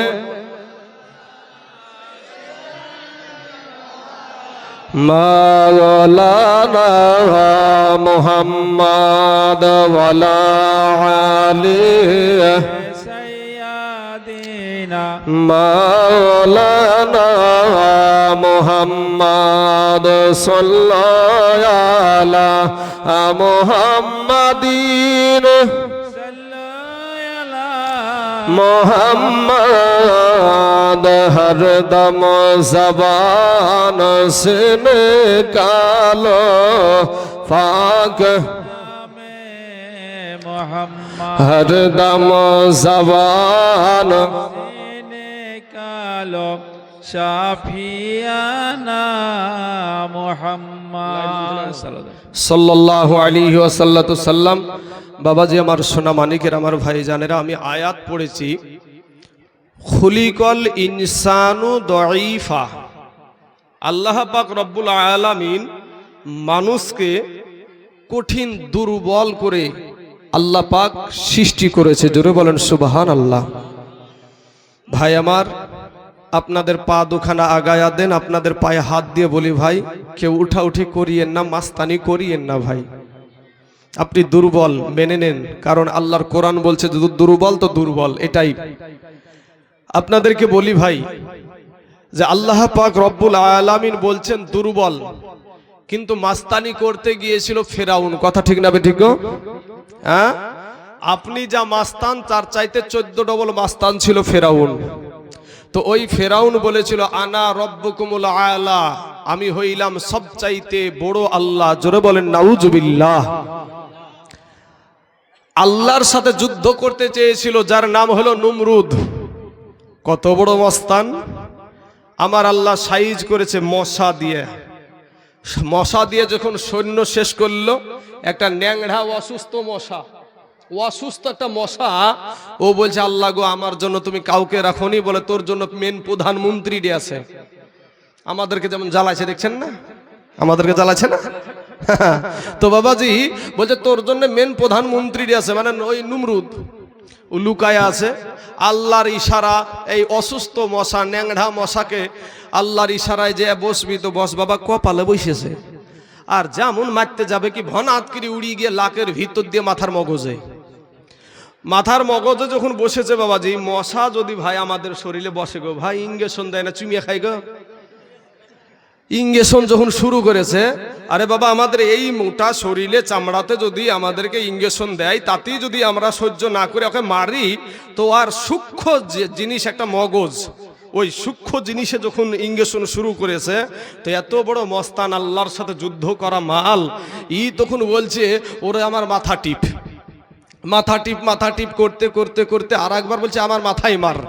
S1: মাওলানা মুহাম্মাদ ওয়ালা আলিহি সাইয়্যিদিনা মাওলানা মুহাম্মাদ সাল্লাল্লাহু আলা মুহাম্মাদিন मोहम्मद हरदम ज़बान से निकालो पाक हरदम ज़बान से निकालो शाफियाना मुहम्मद सल्लल्लाहु अलैहि वसल्लम। বাবাজি আমার সোনা মানিকের, আমার ভাই জানেরা, আমি আয়াত পড়েছি, খুলিকল ইনসানু দঈফা। আল্লাহ পাক রব্বুল আলামিন মানুষকে কঠিন দুর্বল করে আল্লাহ পাক সৃষ্টি করেছে। জোরে বলেন সুবহানাল্লাহ। ভাই আমার, আপনাদের পা দুখানা আগায়া দেন, আপনাদের পায়ে হাত দিয়ে বলি ভাই, কেউ উঠাউঠি করিয়েন না, মাস্তানি করিয়েন না ভাই। আপনি দুর্বল মেনে নেন, কারণ আল্লাহর কোরআন বলছে দুর্বল তো দুর্বল, এটাই। আপনাদেরকে বলি ভাই যে আল্লাহ পাক রব্বুল আলামিন বলছেন দুর্বল, কিন্তু মাস্তানি করতে গিয়েছিল ফেরাউন। কথা ঠিক না ঠিক? হ্যাঁ, আপনি যা মাস্তান তার চাইতে 14 ডবল মাস্তান ছিল ফেরাউন। তো ওই ফেরাউন বলেছিল আনা রব্বুকুমুল আলা, আমি হইলাম সবচাইতে বড় আল্লাহ। জোরে বলেন নাউজুবিল্লাহ। আল্লাহর সাথে যুদ্ধ করতে চেয়েছিল যার নাম হলো নমরুদ। কত বড় মস্তান! আমার আল্লাহ সাইজ করেছে মশা দিয়ে। মশা দিয়ে যখন সৈন্য শেষ করলো, একটা ন্যাংড়া অসুস্থ মশা, অসুস্থ একটা মশা, ও বলছে আল্লাহ গো, আমার জন্য তুমি কাউকে রাখোনি, বলে তোর জন্য মেন প্রধানমন্ত্রী আছে। আমাদেরকে যেমন জ্বালাইছে, দেখছেন না? আমাদেরকে জ্বালাচ্ছে না? তো বাবাজি বলছে তোর জন্য মেন প্রধানমন্ত্রী আছে, মানে ওই নমরুদ ও লুকায় আছে। আল্লাহর ইশারা এই অসুস্থ মশা, ন্যাংড়া মশাকে আল্লাহর ইশারায় যে বসবি, তো বস বাবা কপালে বসেছে। আর যেমন মারতে যাবে কি ভনাত করে উড়িয়ে গিয়ে লাকের ভিতর দিয়ে মাথার মগজে যখন বসেছে বাবাজি, মশা যদি ভাই আমাদের শরীরে বসে গো ভাই, ইঞ্জেকশন দেয় না, চুমিয়ে খাই গো। ইঞ্জেকশন যখন শুরু করেছে, আরে বাবা আমাদের এই মোটা শরীরে চামড়াতে যদি আমাদেরকে ইঞ্জেকশন দেয়, তাতেই যদি আমরা সহ্য না করে ওকে মারি, তো আর সূক্ষ্ম যে জিনিস একটা মগজ, ওই সূক্ষ্ম জিনিসে যখন ইঞ্জেকশন শুরু করেছে, তো এত বড় মস্তান আল্লাহর সাথে যুদ্ধ করা মাল, তখন বলছে ওরে আমার মাথা টিপ করতে করতে করতে আর একবার বলছে আমার মাথায় মার,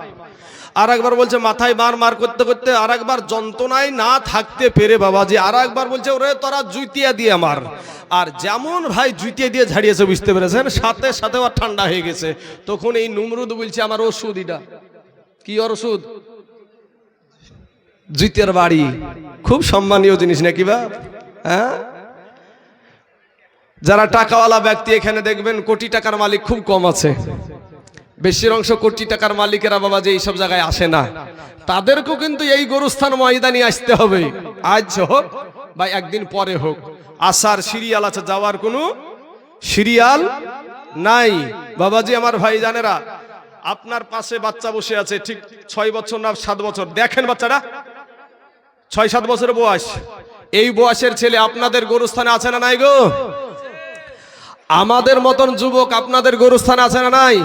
S1: আর একবার বলছে মাথায় মার করতে করতে আর একবার যন্ত্রণায় না থাকতে পেরে বাবাজি আর একবার বলছে ওরে তোরা জুইতিয়া দিয়ে মার। আর যেমন ভাই জুইতিয়া দিয়ে ঝাড়িয়েছে, বুঝতে পেরেছেন, সাথে সাথে আর ঠান্ডা হয়ে গেছে। তখন এই নমরুদ বলছে আমার ওষুধ, এটা কি ওষুধ? জুইতিয়ার বাড়ি। খুব সম্মানীয় জিনিস নাকি বা? হ্যাঁ, যারা টাকাওয়ালা ব্যক্তি এখানে দেখবেন কোটি টাকার মালিক খুব কম আছে, বেশির অংশ কোটি টাকার মালিকেরা বাবা যে এইসব জায়গায় আসে না, তাদেরকেও কিন্তু এই গরুস্থান ময়দানে আসতে হবে। আজ হোক বা একদিন পরে হোক, আসার সিরিয়াল আছে, যাওয়ার কোনো সিরিয়াল নাই। বাবাজি আমার ভাই জানেরা, আপনার পাশে বাচ্চা বসে আছে, ঠিক 6 বছর না 7 বছর, দেখেন বাচ্চাটা 6-7 বছরের বয়স। এই বয়সের ছেলে আপনাদের গরুস্থানে আছে না নাই গো? আমাদের মতন যুবক আপনাদের গরুস্থানে আছে না নাই?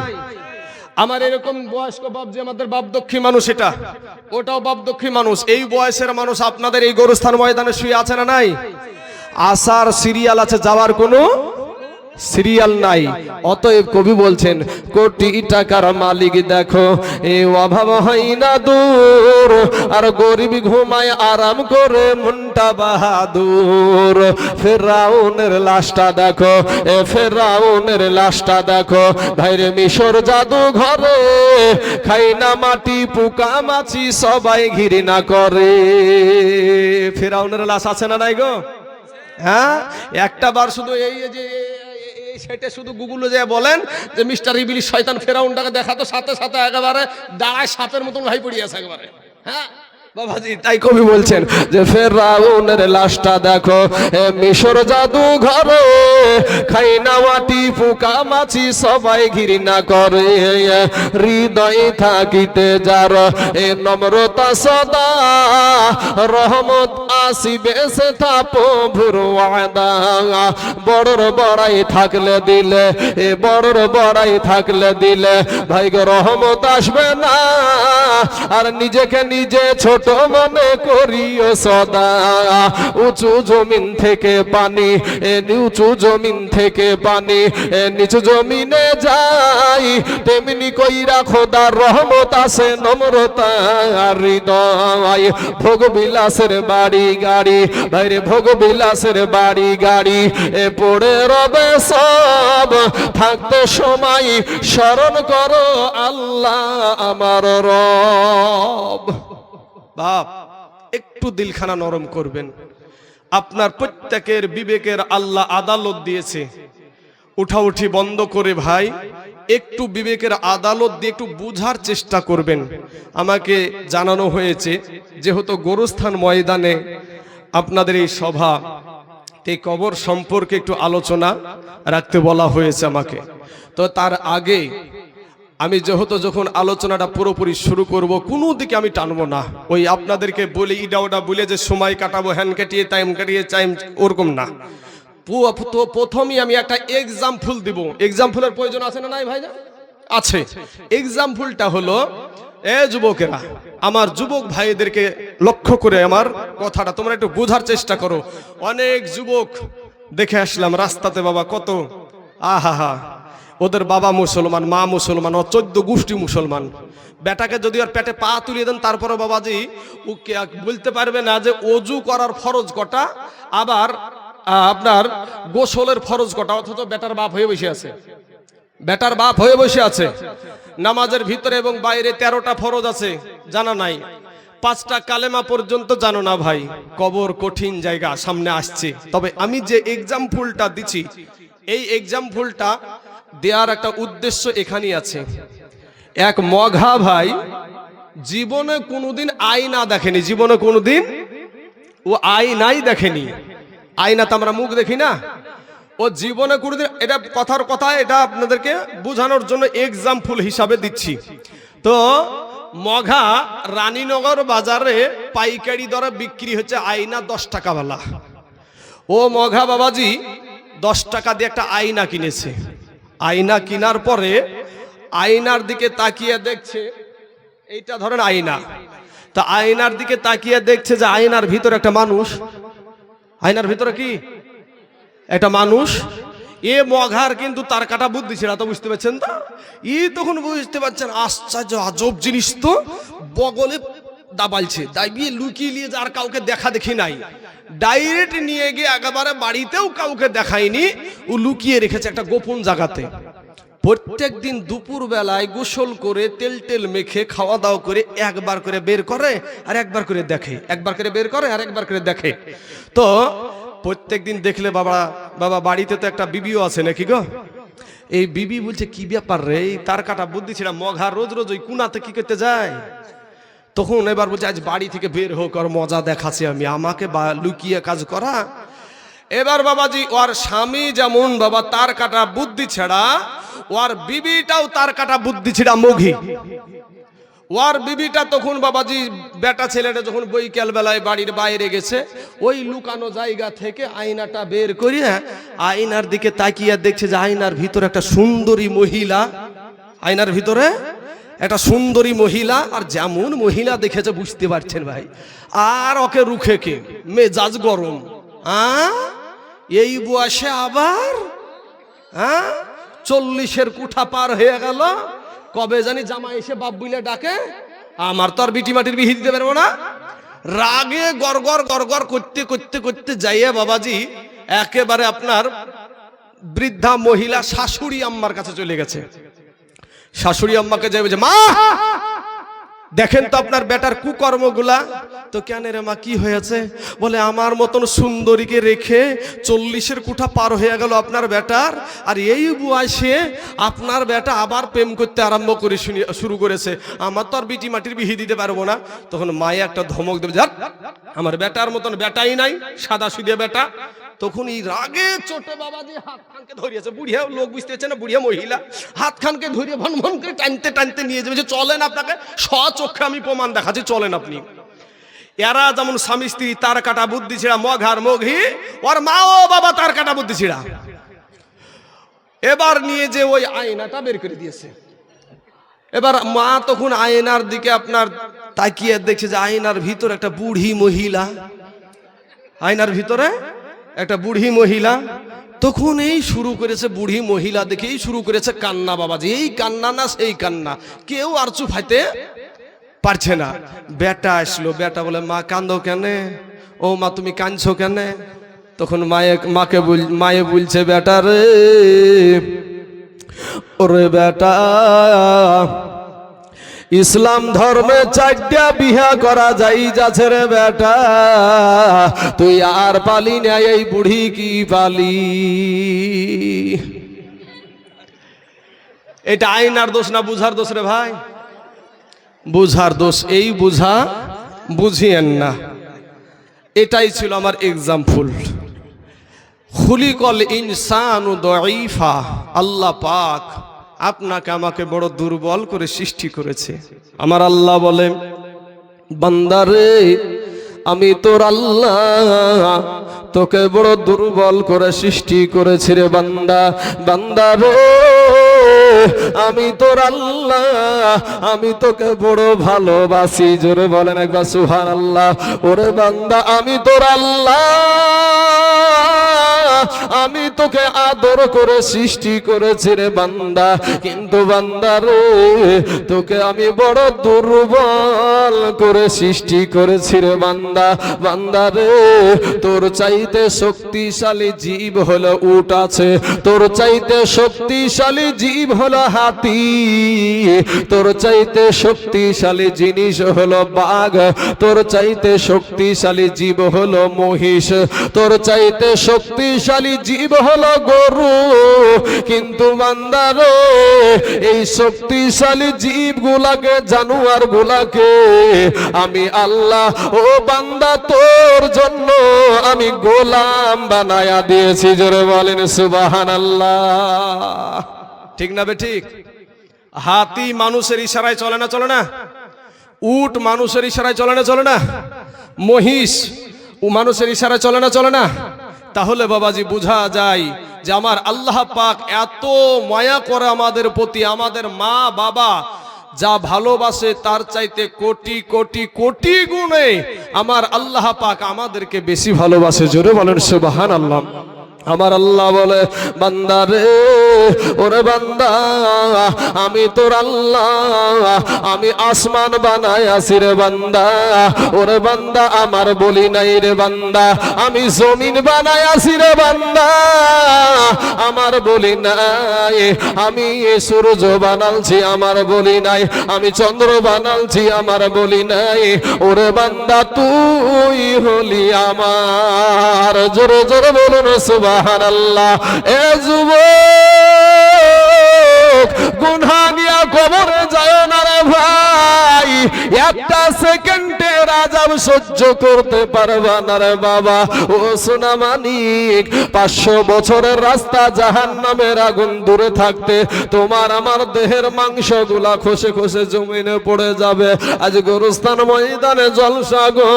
S1: আমার এরকম বয়স্ক বাপ, যে আমাদের বাপদক্ষী মানুষ, এটা ওটাও বাপদক্ষী মানুষ, এই বয়সের মানুষ আপনাদের এই গরুস্থান ময়দানে শুয়ে আছে না নাই? আসার সিরিয়াল আছে, যাওয়ার কোনো সিরিয়াল নাই। অতএব কবি বলছেন কোটি টাকার মালিক দেখো এ অভাব হয় না দূর, আর গরিব ঘুমায় আরাম করে মনটা বাহাদুর। ফেরাউনের লাশটা দেখো, এ ফেরাউনের লাশটা দেখো, ভাইরে মিশর জাদু ঘরে খাই না মাটি পোকা মাছি সবাই ঘৃণা করে। ফেরাউনের লাশ আছে না নাই গো? হ্যাঁ, একটা বার শুধু এই যে
S2: এই সেটে শুধু গুগলে যে বলেন যে মিস্টার ইবলিস শয়তান ফেরাউনটাকে দেখাতো, সাথে সাথে একেবারে দাঁড়ায় সাপের মতন ভাই পড়িয়েছে একেবারে। হ্যাঁ বাবাজি, তাই কবি বলছেন যে ফেরাউনের লাশটা দেখো মিশর জাদু ঘরে, খাই না মাটি পোকা মাছি সবাই ঘৃণা করে, হৃদয় থাকিতে যার এ নম্রতা সদা, রহমত আসিবে সে তা প্রভুর ওয়াদা, বড়র বড়াই থাকলে দিলে এ বড়র বড়াই থাকলে দিলে ভাই গো রহমত আসবে না, আর নিজেকে নিজে ছোট মনে করিও সদা, উঁচু জমিন থেকে পানি উঁচু জমিন থেকে পানি নিচু জমিনে যাই, তেমনি কইরা খোদার রহমত আছে নম্রতা হৃদয়, ভোগ বিলাসের বাড়ি গাড়ি ভাইরে ভোগ বিলাসের বাড়ি গাড়ি পড়ে রবে সব, থাকতে সময় স্মরণ করো আল্লাহ আমার রব। বাপ একটু দিলখানা নরম করবেন, আপনার প্রত্যেকের বিবেকের আল্লাহ আদালত দিয়েছে, উঠাউঠি বন্ধ করে ভাই একটু বিবেকের আদালত দিয়ে একটু বুঝার চেষ্টা করবেন। আমাকে জানানো হয়েছে যেহেতু গোরস্থান ময়দানে আপনাদের এই সভা, এই কবর সম্পর্কে একটু আলোচনা রাখতে বলা হয়েছে আমাকে। তো তার আগে আমি যেহেতু যখন আলোচনাটা পুরোপুরি শুরু করব, কোনো দিকে আমি টানবো না, ওই আপনাদেরকে বলি ইডা ওটা বলে যে সময় কাটাবো, হ্যান্ড কাটিয়ে টাইম ওরকম না। তো প্রথমেই আমি একটা এক্সাম্পল দিব। এক্সাম্পলের প্রয়োজন আছে না নাই ভাই? আছে। এক্সাম্পলটা হলো, এ যুবকেরা, আমার যুবক ভাইদেরকে লক্ষ্য করে আমার কথাটা তোমরা একটু বোঝার চেষ্টা করো। অনেক যুবক দেখে আসলাম রাস্তাতে, বাবা কত আহা, ওদের বাবা মুসলমান, মা মুসলমান, ও 14 গোষ্ঠী মুসলমান। বেটাকে যদি আর পেটে পা তুলিয়ে দেন তারপরে বাবাজি ও বলতে পারবে না যে অজু করার ফরজ কটা, আবার আপনার গোসলের ফরজ কটা, অথচ বেটার বাপ হয়ে বসে আছে। বেটার বাপ হয়ে বসে আছে। নামাজের ভিতরে এবং বাইরে 13টা ফরজ আছে জানা নাই, 5টা কালেমা পর্যন্ত জানো না ভাই। কবর কঠিন জায়গা সামনে আসছে। তবে আমি যে এক্সাম্পলটা দিচ্ছি, এই এক্সাম্পলটা দেওয়ার একটা উদ্দেশ্য এখানেই আছে। এক মঘা ভাই জীবনে কোনোদিন আয়না দেখেনি, জীবনে কোনোদিন ও আয়নাই দেখেনি। আয়নাতে আমরা মুখ দেখি না, ও জীবনে কোনোদিন, এটা কথার কথা, এটা আপনাদেরকে বোঝানোর জন্য এক্সাম্পল হিসাবে দিচ্ছি। তো মঘা রানীনগর বাজারে পাইকারি দরে বিক্রি হচ্ছে আয়না 10 টাকা বালা। ও মঘা বাবাজি 10 টাকা দিয়ে একটা আয়না কিনেছে। আয়না কেনার পরে আয়নার দিকে তাকিয়ে দেখছে, এইটা ধরেন আয়না, তা আয়নার দিকে তাকিয়ে দেখছে যে আয়নার ভিতরে একটা মানুষ। আয়নার ভিতরে কি একটা মানুষ। এ মঘার কিন্তু তার কাটা বুদ্ধি ছিল, তো বুঝতে পারছেন তো? তখন বুঝতে পারছেন আশ্চর্য আজব জিনিস, তো বগলে দাবালছে, দাবিয়ে লুকিয়ে নিয়ে আর কাউকে দেখা দেখি নাই, ডাইরেক্ট নিয়ে গিয়ে একেবারে বাড়িতেও কাউকে দেখায়নি, ও লুকিয়ে রেখেছে একটা গোপন জায়গাতে। প্রত্যেক দিন দুপুর বেলায় গোসল করে তেল মেখে খাওয়া দাওয়া করে একবার করে বের করে আর একবার করে দেখে, একবার করে বের করে আর একবার করে দেখে। তো প্রত্যেক দিন দেখলে বাবা বাড়িতে তো একটা বিবিও আছে নাকি গো, এই বিবি বলছে কি ব্যাপার রে, তার কাটা বুদ্ধি ছিল মঘা রোজ রোজ ওই কুনাতে কি করতে যায়। তখন এবার বলছে আজ বাড়ি থেকে বের হোক, আর মজা দেখাচ্ছি আমি, আমাকে লুকিয়ে কাজ করা। এবার বাবাজি ওর স্বামী যেমন বাবা তার কাটা বুদ্ধি ছেড়া, ওর বিবিটাও তার কাটা বুদ্ধি ছেড়া মঘি। ওর বিবিটা তখন বাবাজি বেটা ছেলেটা যখন বৈকাল বেলায় বাড়ির বাইরে গেছে, ওই লুকানো জায়গা থেকে আয়নাটা বের করিয়া আয়নার দিকে তাকিয়ে দেখছে যে আয়নার ভিতরে একটা সুন্দরী মহিলা। আয়নার ভিতরে একটা সুন্দরী মহিলা, আর যেমন মহিলা দেখেছে বুঝতে পারছেন ভাই, আর ওকে রুখে কে মেজাজ গরম। এই বয়সে আবার 40-এর কুঠা পার হয়ে গেল, কবে জানি জামাই এসে বাপ বুইলে ডাকে, আমার তো আর বিটি মাটির বিহি দিতে পারবো না। রাগে গড়গড় গড়গড় করতে করতে করতে যাইয়া বাবাজি একেবারে আপনার বৃদ্ধা মহিলা শাশুড়ি আম্মার কাছে চলে গেছে। শাশুড়ি আম্মাকে যাই বলছে, মা দেখেন তো আপনার বেটার কুকর্মগুলা। তো কেন রে মা, কি হয়েছে? বলে আমার মতন সুন্দরীকে রেখে 40-এর কুঠা পার হয়ে গেল আপনার বেটার, আর এই বয়সে আপনার বেটা আবার প্রেম করতে আরম্ভ করে শুরু করেছে। আমার তো আর বিটি মাটির বিহি দিতে পারবো না। তখন মায়ে একটা ধমক দেবে, যাক আমার বেটার মতন বেটাই নাই, সাদা সুদিয়া বেটা। তখন এই রাগে ছোট বাবাজি হাত খানকে ধরিয়েছে, বুড়িয়া লোক বুঝতে পারছে না, বুড়িয়া মহিলা হাত খানকে ধরিয়ে ভন ভন করে টানতে টানতে নিয়ে যাবে, যে চলেন, আপনাকে স্বচক্ষে আমি প্রমাণ দেখাচ্ছি, চলেন আপনি। এরা যেমন স্বামী স্ত্রী, তার কাটা বুদ্ধি ছিড়া, মঘার মঘি, ওর মা ও বাবা তার কাটা বুদ্ধি ছিড়া। এবার নিয়ে যে ওই আয়নাটা বের করে দিয়েছে। এবার মা তখন আয়নার দিকে আপনার তাকিয়ে দেখছে যে আয়নার ভিতরে একটা বুড়ি মহিলা, আয়নার ভিতরে একটা বুড়ি মহিলা। তখন এই শুরু করেছে, বুড়ি মহিলা দেখেই শুরু করেছে কান্না। বাবাজি এই কান্না না সেই কান্না, কেউ আর চুপ হাইতে পারছে না। বেটা আসলো, বেটা বলে মা কান্দো কেনে? ও মা তুমি কাঁদছো কেনে? তখন মায়ে বলছে বেটা রে, ওরে বেটা, ইসলাম ধর্মে 4টা বিহা করা যাই যাচ্ছে রে বেটা, তুই আর পালি না, এই বুড়ি কি পালি? এটা আইনার দোষ না বুঝার দোষ রে ভাই? বুঝার দোষ। এই বুঝিয়েন না। এটাই ছিল আমার এক্সাম্পল। খুলিকল ইনসানু দাঈফা, আল্লাহ পাক আপনাকে আমাকে বড় দুর্বল করে সৃষ্টি করেছে। আমার আল্লাহ বলে, বান্দারে আমি তোর আল্লাহ তোকে বড় দুর্বল করে সৃষ্টি করেছি রে বান্দা। বান্দারে আমি তোর আল্লাহ, আমি তোকে বড় ভালোবাসি। জোরে বলেন একবার সুবহানাল্লাহ। ওরে বান্দা আমি তোর আল্লাহ, আমি তোকে আদর করে সৃষ্টি করেছি রে বান্দা, কিন্তু বান্দা রে তোকে আমি বড় দুর্বল করে সৃষ্টি করেছি রে বান্দা। বান্দা রে তোর চাইতে শক্তিশালী জীব হলো উট আছে, তোর চাইতে শক্তিশালী জীব হলো হাতি, তোর চাইতে শক্তিশালী জিনিস হলো বাঘ, তোর চাইতে শক্তিশালী জীব হলো মহিষ, তোর চাইতে শক্তিশালী জীব হলো গরু। কিন্তু বান্দা রে এই শক্তিশালী জীবগুলাকে, জানোয়ার গুলাকে আমি আল্লাহ ও বান্দা তোর জন্য আমি গোলাম বানায়া দিয়েছি। জোরে বলেন সুবহানাল্লাহ। ঠিক না বে ঠিক? হাতি মানুষের ইশারায় চলে না, চলে না? উট মানুষের ইশারায় চলে না, চলে না? মহিষ ও মানুষের ইশারায় চলে না, চলে না? তাহলে বাবাজি বোঝা যায় যে আমার আল্লাহ পাক এত মায়া করে আমাদের প্রতি, আমাদের মা বাবা যা ভালোবাসে তার চাইতে কোটি কোটি কোটি গুণে আমার আল্লাহ পাক আমাদেরকে বেশি ভালোবাসে। জোরে বলেন সুবহানাল্লাহ। আমার আল্লাহ বলে, বান্দা রে ওরে বান্দা আমি তোর আল্লাহ, আমি আসমান বানায় আসি রে বান্দা। ওরে বান্দা আমার বলি নাই রে বান্দা, আমি জমিন বানায় আসি রে বান্দা, আমার বলি নাই। আমি সূর্য বানালছি, আমার বলি নাই। আমি চন্দ্র বানালছি, আমার বলি নাই। ওরে বান্দা তুই হলি আমার। জোরে জোরে বলুন সুবহানাল্লাহ। এ যুবক, গুনাহ নিয়া কবরে যায় না রে ভাই, একটা সেকেন্ডের আযাব সহ্য করতে পারবা না রে বাবা। ও সোনা মানিক, 500 বছরের রাস্তা জাহান্নামের আগুন দূরে থাকতে তোমার আমার দেহের মাংসগুলা খসে খসে জমিনে পড়ে যাবে। আজ গোরস্থান ময়দানে জলসা গো।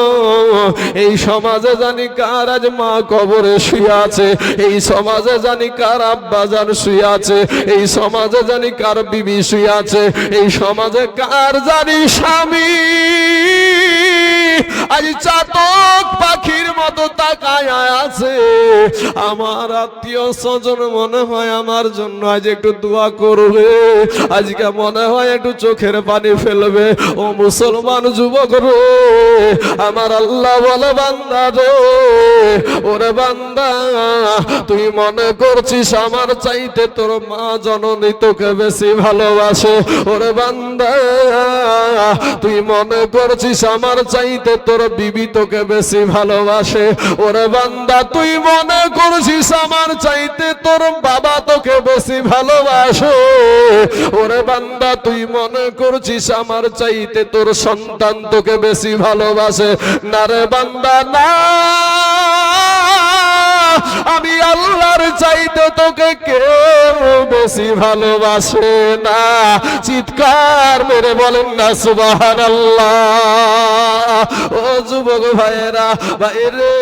S2: এই সমাজে জানি কার আজ মা কবরে শুয়ে আছে, এই সমাজে জানি কার আব্বা জান শুয়ে আছে, এই সমাজে জানি কার বিবি শুয়ে আছে, এই সমাজে কার জানি স্বামী আজ চাতক পাখির মতো তাক
S1: তাকায় আছে, আমার আত্মীয় স্বজন মনে হয় আমার জন্য আজ একটু দোয়া করবে, আজকে মনে হয় একটু চোখের পানি ফেলবে। ও মুসলমান যুবক রে, আমার আল্লাহ বলে বান্দা রে, ওরে বান্দা তুই মনে করছিস আমার চাইতে তোর মা জননী তোকে বেশি ভালোবাসে? ওরে বান্দা তুই মনে করছিস আমার চাইতে তোর বিবি তোকে বেশি ভালোবাসে? ওরে বান্দা তুই মনে করছিস আমার চাইতে তোর বাবা তোকে বেশি ভালোবাসে? ওরে বান্দা তুই মনে করছিস আমার চাইতে তোর সন্তান তোকে বেশি ভালোবাসে? না রে বান্দা না, আমি আল্লাহর চাইতে তোকে কেউ বেশি ভালোবাসে না। চিৎকার মেরে বলেন না সুবহানাল্লাহ। ও যুবক ভাইয়েরা, ভাইরে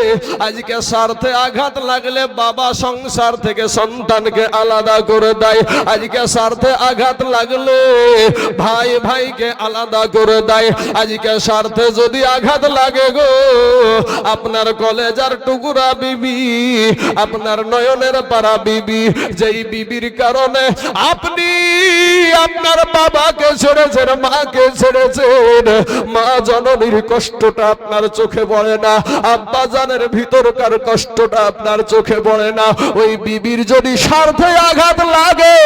S1: আজকে স্বার্থে আঘাত লাগলে বাবা সংসার থেকে সন্তানকে আলাদা করে দেয়। আজকে স্বার্থে আঘাত লাগলে ভাই ভাইকে আলাদা করে দেয়। আজকে স্বার্থে যদি আঘাত লাগে গো, আপনার কলেজার টুকরা বিবি, আপনার নয়নের পারা বিবি, যেই বিবির কারণে আপনি আপনার বাবাকে ছেড়েছেন, মাকে ছেড়েছেন, মা জননীর কষ্টটা আপনার চোখে পড়ে না, আব্বা জানের ভিতরকার কষ্টটা আপনার চোখে পড়ে না। ওই বিবির যদি স্বার্থে আঘাত লাগে,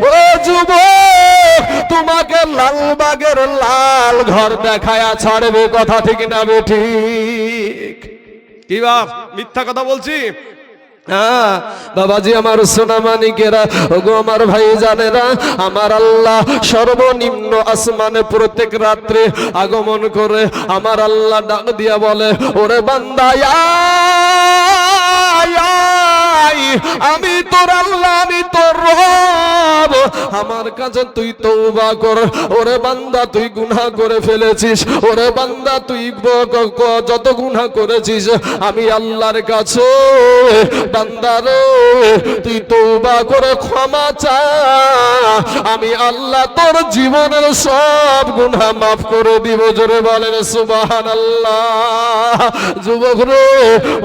S1: ও যুবক তোমাকে লালবাগের লাল ঘর দেখায়া ছাড়বে। কথা ঠিক না ঠিক?
S2: কি বাপ মিথ্যা কথা বলছি?
S1: হ্যাঁ বাবাজি আমার সোনা মানিকেরা, ওগো আমার ভাই জানেরা, আমার আল্লাহ সর্বনিম্ন আসমানে প্রত্যেক রাত্রে আগমন করে আমার আল্লাহ ডাক দিয়া বলে, ওরে বান্দা আমি তোর আল্লাহ, আমি তোর রব, আমার কাছে তুই তওবা কর। ওরে বান্দা তুই গুনাহ করে ফেলেছিস, ওরে বান্দা তুই যত গুনাহ করেছিস আমি আল্লাহর কাছে বান্দারে তুই তওবা করে ক্ষমা চা, আমি আল্লাহ তোর জীবনের সব গুনাহ মাফ করে দিব। জোরে বলেন সুবহানাল্লাহ। যুবক রে,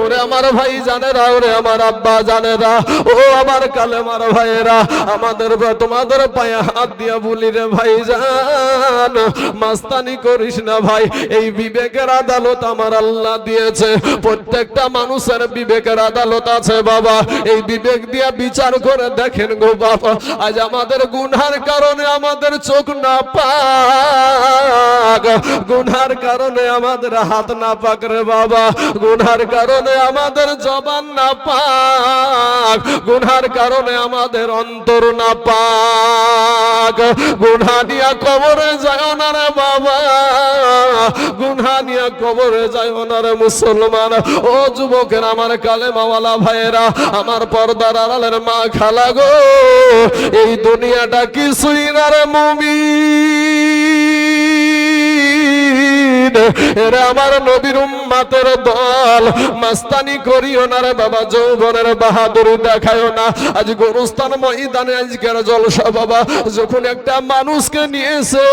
S1: ওরে আমার ভাই জানেরা, ওরে আমার আব্বা জানেরা, ও আমার কালেমার ভাইয়েরা, আমাদের তোমাদের পায়ে হাত দিয়া বলি রে ভাই জান, মাস্তানি করিস না ভাই। এই বিবেকের আদালত আমার আল্লাহ দিয়েছে, প্রত্যেকটা মানুষের বিবেকের আদালত আছে বাবা। এই বিবেক দিয়া বিচার করে দেখেন গো বাবা, আজ আমাদের গুনার কারণে আমাদের চোখ না পাক, গুনার কারণে আমাদের হাত না পাক রে বাবা, গুনার কারণে আমাদের জবান না পাক, গুনার কারণে আমাদের অন্তর না পাক। গুনাহ নিয়া কবরে যায় না রে বাবা, গুনাহ নিয়া কবরে যায় না রে মুসলমান। ও যুবকের আমার কালেমাওয়ালা ভাইয়েরা, আমার পর্দার আড়ালের মা খালা গো, এই দুনিয়াটা কিছুই না রে মুমিন, এরা আমার নবীর উম্মতের দল। মাস্তানি করিও না রে বাবা, যৌবনের বাহাদুরি দেখায়ও না। আজ গোরস্থান ময়দানে আজকের জলসা বাবা, যখন একটা মানুষকে নিয়েছে,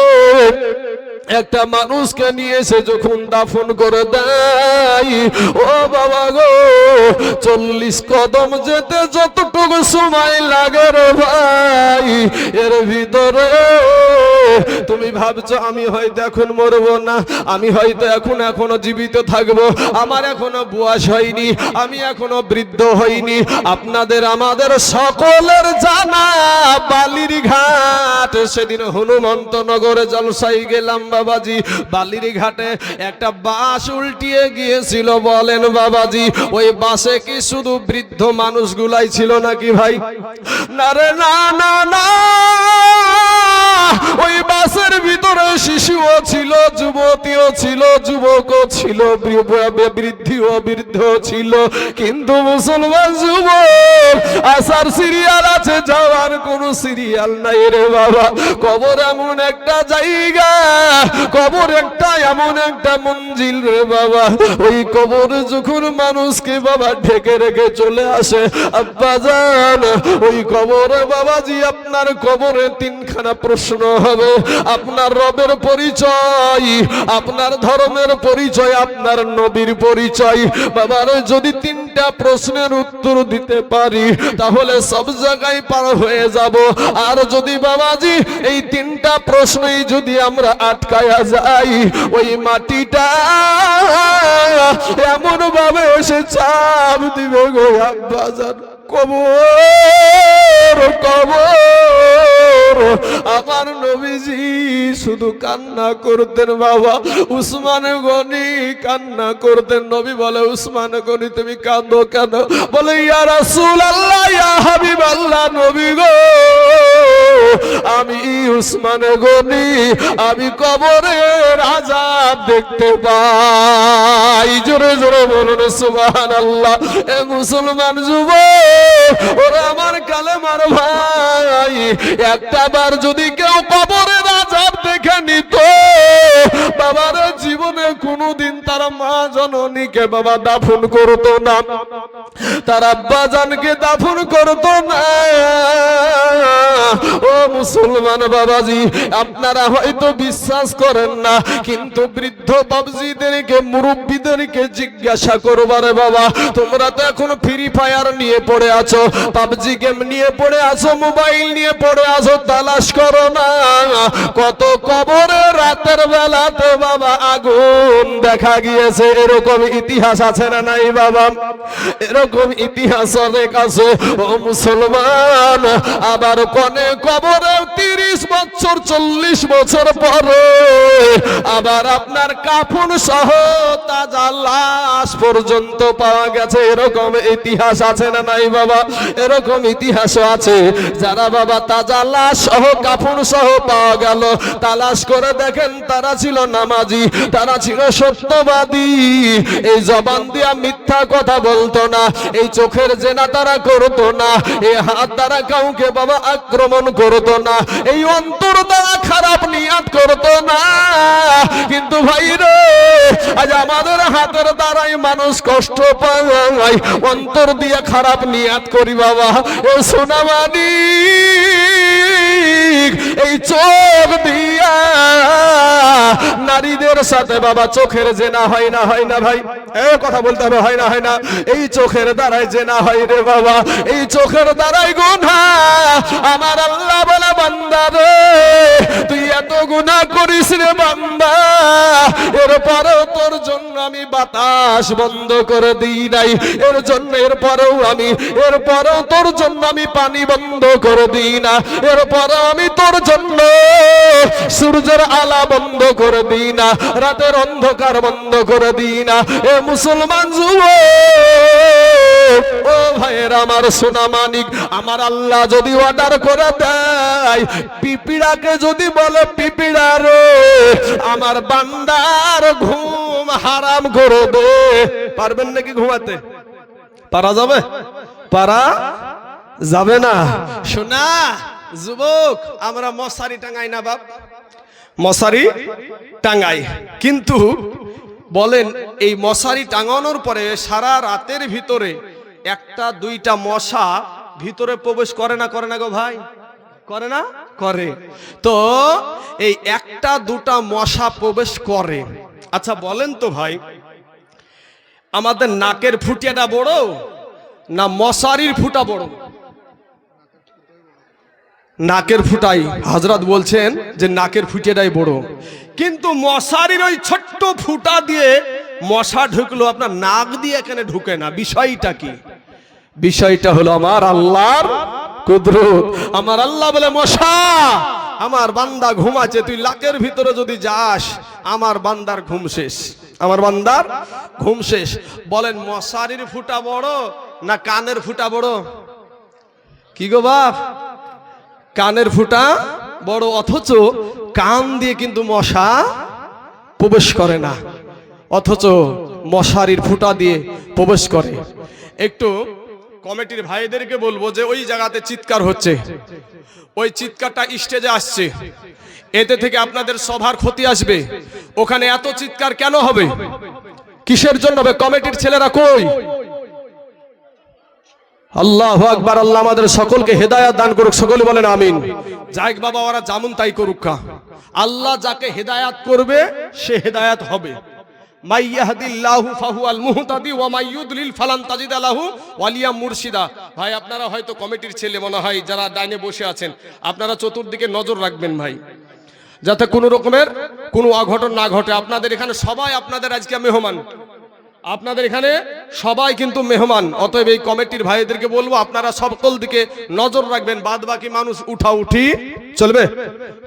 S1: একটা মানুষকে নিয়েছে যখন দাফন করে দেয়, ও বাবা গো 40 কদম যেতে যতটুকু সময় লাগে রে ভাই, এর ভিতরে তুমি ভাবছো আমি হয়তো এখন মরবো না, আমি হয়তো এখনো জীবিত থাকবো, আমার এখনো বয়স হয়নি, আমি এখনো বৃদ্ধ হইনি। আপনাদের আমাদের সকলের জানা বালির ঘাট, সেদিন হনুমন্ত নগরে জলসাই গেলাম বাবাজি, বালির ঘাটে একটা বাস উল্টিয়ে গিয়েছিল। বলেন বাবাজি, ওই বাসে কি শুধু বৃদ্ধ মানুষগুলাই ছিল নাকি ভাই? না রে না না না, ওই বাসের ভিতরে শিশুও ছিল, যুবতীও ছিল, যুবকও ছিল, বৃদ্ধিও বৃদ্ধ ছিল। কিন্তু মুসলমান যুবক আসার সিরিয়াল আছে, যাওয়ার কোনো সিরিয়াল নাই রে বাবা। কবর এমন একটা জায়গা, কবর একটা এমন একটা মঞ্জিল রে বাবা। ওই কবর যখন মানুষকে বাবা ঢেকে রেখে চলে আসে আব্বাজান, ওই কবরে বাবাজি আপনার কবরে তিনখানা প্রশ্ন হবে। আপনার রবের পরিচয়, আপনার ধর্মের পরিচয়, আপনার নবীর পরিচয়। বাবার যদি তিনটা প্রশ্নের উত্তর দিতে পারি তাহলে সব জায়গায় পার হয়ে যাব। আর যদি বাবাজি এই তিনটা প্রশ্নই যদি আমরা আটকায়া যাই, ওই মাটিটা এমন ভাবে এসে চাপ দিবে গো আব্বাজান, কবর কবর। আমার নবীজি শুধু কান্না করতেন বাবা। উসমান গনি কান্না করতেন। নবী বলে, উসমান গনি তুমি কাঁদো কেন? বলে, ইয়া রাসূলুল্লাহ, ইয়া হাবিবাল্লাহ, নবী গো, আমি উসমান গনি, আমি কবরের আযাব দেখতে পাই। জোরে জোরে বলুন সুবহানাল্লাহ। এ মুসলমান যুবক, ওরা আমার কালেমার ভাই, একটা বার যদি কেউ কবরের আযাব দেখে নিত, বাবার জীবনে কোনোদিন তার মা জননীকে বাবা দাফন করতো না, তার আব্বা জানকে দাফন করতো না। ও মুসলমান বাবাজি, আপনারা হয়তো বিশ্বাস করেন না, কিন্তু বৃদ্ধ বাবজিদেরকে, মুরব্বীদেরকে জিজ্ঞাসা করবারে বাবা, তোমরা তো এখন ফ্রি ফায়ার নিয়ে পড়ে আছো, পাবজি গেম নিয়ে পড়ে আছো, মোবাইল নিয়ে পড়ে আছো, তালাশ করো না কত কবরে রাতের বেলাতে বাবা আগুন দেখা গিয়েছে। এরকম ইতিহাস আছে না নাই বাবা? এরকম ইতিহাস অনেক আছে। ও মুসলমান, আবার কোনে কবরে 30 বছর 40 বছর পরে আবার আপনার কাফন সহ তাজা লাশ পর্যন্ত পাওয়া গেছে। এরকম ইতিহাস আছে না নাই বাবা? এরকম ইতিহাসও আছে। যারা বাবা তাজা লাশ সহ কাফন সহ পাওয়া গেল, তালাশ করে দেখেন তারা ছিল নামাজি, তারা ছিল সত্যবাদী, এই জবান দিয়া মিথ্যা কথা বলতো না, এই চোখের জেনা তারা করতো না, এই হাত দ্বারা কাউকে বাবা আক্রমণ করতো না, এই অন্তর দ্বারা খারাপ নিয়াত করতো না। কিন্তু ভাই রে, আজ আমাদের হাতের দ্বারাই মানুষ কষ্ট পায়, অন্তর দিয়ে খারাপ নিয়াত করি বাবা। এ সোনামানি, এই চোখ দিয়া নারীদের সাথে বাবা চোখের জেনা হয় না, হয় না ভাই? এই কথা বলতে হবে, হয় না, হয় না? এই চোখের দ্বারাই জেনা হয় রে বাবা, এই চোখের দ্বারাই গুনাহ। আমার আল্লাহ বলে, বান্দা রে, তুই এত গুনাহ করিস রে বান্দা, এরপরেও তোর জন্য আমি বাতাস বন্ধ করে দিই নাই, এরপরেও তোর জন্য আমি পানি বন্ধ করে দিই না, এরপরেও আমি তোর জন্য সূর্যের আলো বন্ধ করে দিই না, রাতের অন্ধকার বন্ধ করে দিই না। এ মুসলমান যুবক, ও ভাইয়ের আমার সোনা মানিক, আমার আল্লাহ যদি অর্ডার করে দেয়, পিপিড়াকে যদি বলে, পিপিড়া রে আমার বান্দার ঘুম হারাম করে দে, পারবেন নাকি ঘুমাতে? পারা যাবে? পারা যাবে না। শোনা যুবক, আমরা মশারি টাঙাই না বাপ, মশারি টাঙাই, কিন্তু বলেন এই মশারি টাঙানোর পরে সারা রাতের ভিতরে একটা দুইটা মশা ভিতরে প্রবেশ করে না, করে না গো ভাই? করে না? করে। তো এই একটা দুটা মশা প্রবেশ করে। আচ্ছা বলেন তো ভাই, আমাদের নাকের ফুটিয়াটা বড় না মশারির ফুটা বড়? নাকের ফুটাই। হযরত বলছেন যে নাকের ফুটিয়াটাই বড়, কিন্তু মশারির ওই ছোট্ট ফুটা দিয়ে মশা ঢুকলো, আপনার নাক দিয়ে এখানে ঢুকে না। বিষয়টা কি? বিষয়টা হলো আমার আল্লাহর কুদরত। আমার আল্লাহ বলে, মশা আমার বান্দা ঘুমাচ্ছে, তুই লাকের ভিতরে যদি যাস, আমার বান্দার ঘুম শেষ, আমার বান্দার ঘুম শেষ। বলেন মশারির ফুটা বড় না কানের ফুটা বড়? কি গো বাপ? কানের ফুটা বড়, অথচ কান দিয়ে কিন্তু মশা প্রবেশ করে না, অথচ মশারির ফুটা দিয়ে প্রবেশ করে। একটু
S2: কমিটির ভাইদেরকে বলবো যে ওই জায়গাতে চিৎকার হচ্ছে, ওই চিৎকারটা স্টেজে আসছে, এতে থেকে আপনাদের সবার ক্ষতি আসবে। ওখানে এত চিৎকার কেন হবে, কিসের জন্য হবে? কমিটির ছেলেরা কই? আল্লাহু আকবার। আল্লাহ আমাদের সকলকে হেদায়েত দান করুক, সকলে বলেন আমিন। যাই বাবা, ওরা যেমন তাই করুক, আল্লাহ যাকে হেদায়েত করবে সে হেদায়েত হবে। মাই ইয়াহদিল্লাহু ফাহুয়াল মুহতাদি ওয়া মাই ইউদলিল ফালান তাজিদ লাহু ওয়ালিয়া মুরশিদা। ভাই আপনারা হয়তো কমিটির ছেলে মনে হয় যারা ডাইনে বসে আছেন, আপনারা চতুর্দিকে নজর রাখবেন ভাই, যাতে কোনো রকমের কোনো অঘটন না ঘটে। আপনাদের এখানে সবাই আপনাদের আজকে মেহমান, আপনাদের এখানে সবাই কিন্তু মেহমান। অতএব এই কমিটির ভাইদেরকে বলবো আপনারা সকল দিকে নজর রাখবেন, বাদ বাকি মানুষ উঠা উঠি চলবে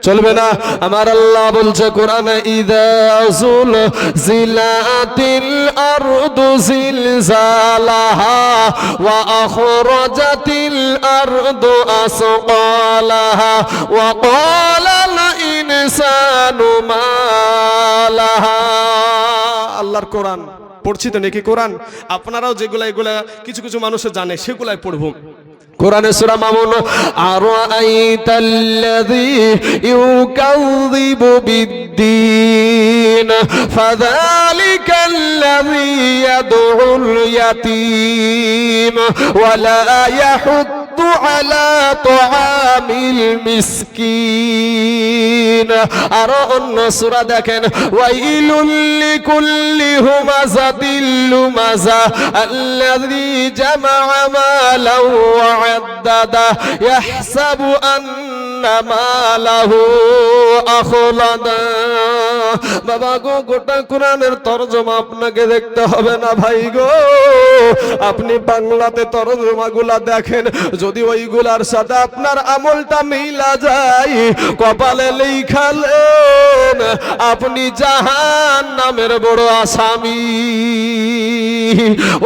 S1: চলবে না। আমার আল্লাহ বলছে কোরআনে, ইযা যুলজিলাতিল আরদু জিলজালাহা ওয়া আখরাজাতিল আরদু আসকালাহা ওয়া ক্বালাল ইনসানু মা লাহা।
S2: আল্লাহর কোরআন পড়ছি তো নাকি? কোরআন আপনারাও যেগুলা এগুলা কিছু কিছু মানুষ জানে সেগুলাই পড়বো।
S1: কোরআনে সূরা মামুন, আরাআইতাল্লাযী ইউকাযযিবু বিদ্দীন ফাযালিকাল্লাযী ইয়াদউল ইয়াতীম ওয়া লা ইয়াহুদ্দু আলা তুআমিল মিসকিন। আর অন্য সূরা দেখেন, ওয়াইলুল লিকুল্লি হুমাযাতিল লুমাযা আল্লাযী জামাআ মালাও ওয়া আদ্দাদা ইয়াহসাবু আন্না মালাহু আখলাদা। বাবা গো, গোটা কোরআনের তরজমা আপনাকে দেখতে হবে না ভাই গো। আপনি বাংলাতে তরজমাগুলা দেখেন, যদি ওইগুলার সাথে আপনার আমলটা মিলা যায়, কপালে লিখালেন আপনি জাহান্নামের বড় আসামি।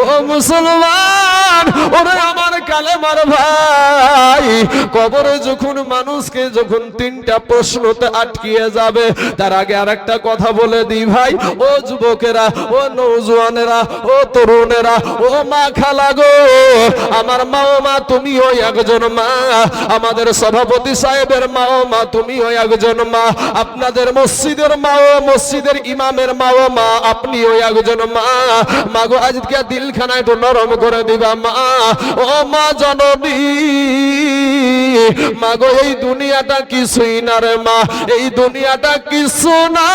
S1: ও মুসলমান, ওরে আমার কালেমার ভাই, কবরে যখন মানুষকে যখন তিনটা প্রশ্নতে আটকিয়ে যাবে, তার আগে আর একটা কথা বলে দিই ভাই, ও যুবকেরা, ও নওজোয়ানেরা, ও তরুণেরা, ও মা খালা গো, আমার মা ও মা, তুমিও একজন মা, আমাদের সভাপতি সাহেবের মা ও মা, তুমিও একজন মা, আপনাদের মসজিদের মা ও মসজিদের ইমামের মা ও মা, আপনিও একজন মা। মা গো, আজকে দিলখানা একটু নরম করে দিবা মা। ও মা জননী, মা গো, এই দুনিয়াটা কিছুই না রে মা, এই দুনিয়াটা কিছু না।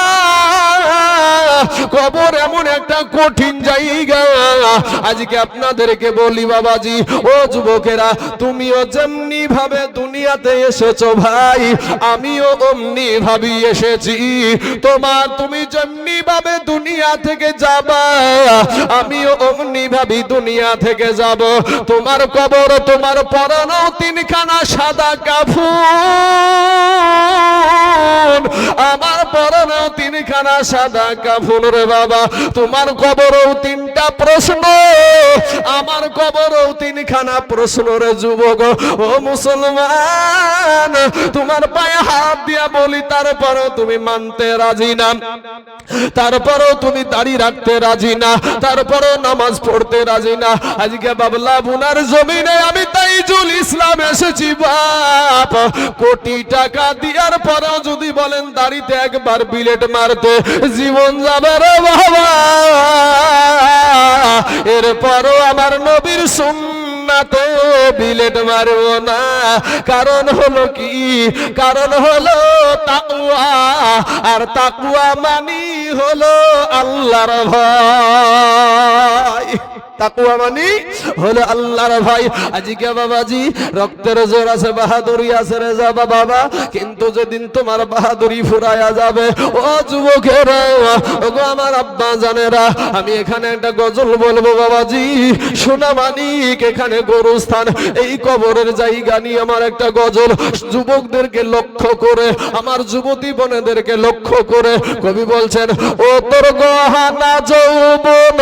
S1: কবর এমন একটা কঠিন জায়গা। আজকে আপনাদেরকে বলি বাবাজি, ও যুবকেরা, তুমিও যেমনি ভাবে দুনিয়াতে এসেছো ভাই, আমিও অমনি ভাবি এসেছি। তুমি যেমনি ভাবে দুনিয়া থেকে যাবা, আমিও অমনি ভাবি দুনিয়া থেকে যাব। তোমার কবর, তোমার পরনেও তিনখানা সাদা কাফন, আমার পরনেও তিনখানা সাদা কাফন রে বাবা। তোমার কবরেও তিনটা প্রশ্ন, আমার কবরেও তিনখানা প্রশ্ন রে যুবক। ও মুসলমান, তোমার পায়ে হাত দিয়া বলি, তারপরেও তুমি মানতে রাজি না, তারপরেও তুমি দাড়ি রাখতে রাজি না, তারপরেও নামাজ পড়তে রাজি না। আজকে বাবলা বুনার জমিনে আমি তাইজুল ইসলাম এসেছি বাপ। কোটি টাকা দেওয়ার পরেও যদি বলেন দাড়িতে একবার বিলেট মারতে, জীবন যাবে রে বাবা। এরপরও আমার নবীর সুন্নাতে বিলেট মারব না। কারণ হলো কি? কারণ হলো তাকওয়া, আর তাকওয়া মানি হলো আল্লাহর ভয়। তাকওয়া মানি হলো আল্লাহর ভয়। আজকে বাবাজি রক্তের জোর আছে, বাহাদুরি আছে রে যাবা বাবা, কিন্তু যেদিন তোমার বাহাদুরি ফুরায়া যাবে, ও যুবকেরা, ওগো আমার আব্বা জানেরা, আমি এখানে একটা গজল বলবো বাবাজি। সোনা মানিক এখানে গরুস্থান, এই কবরের জায়গা নিয়ে আমার একটা গজল। যুবকদেরকে লক্ষ্য করে, আমার যুবতী বোনেদেরকে লক্ষ্য করে কবি বলছেন, ও তোর গহনা যৌবন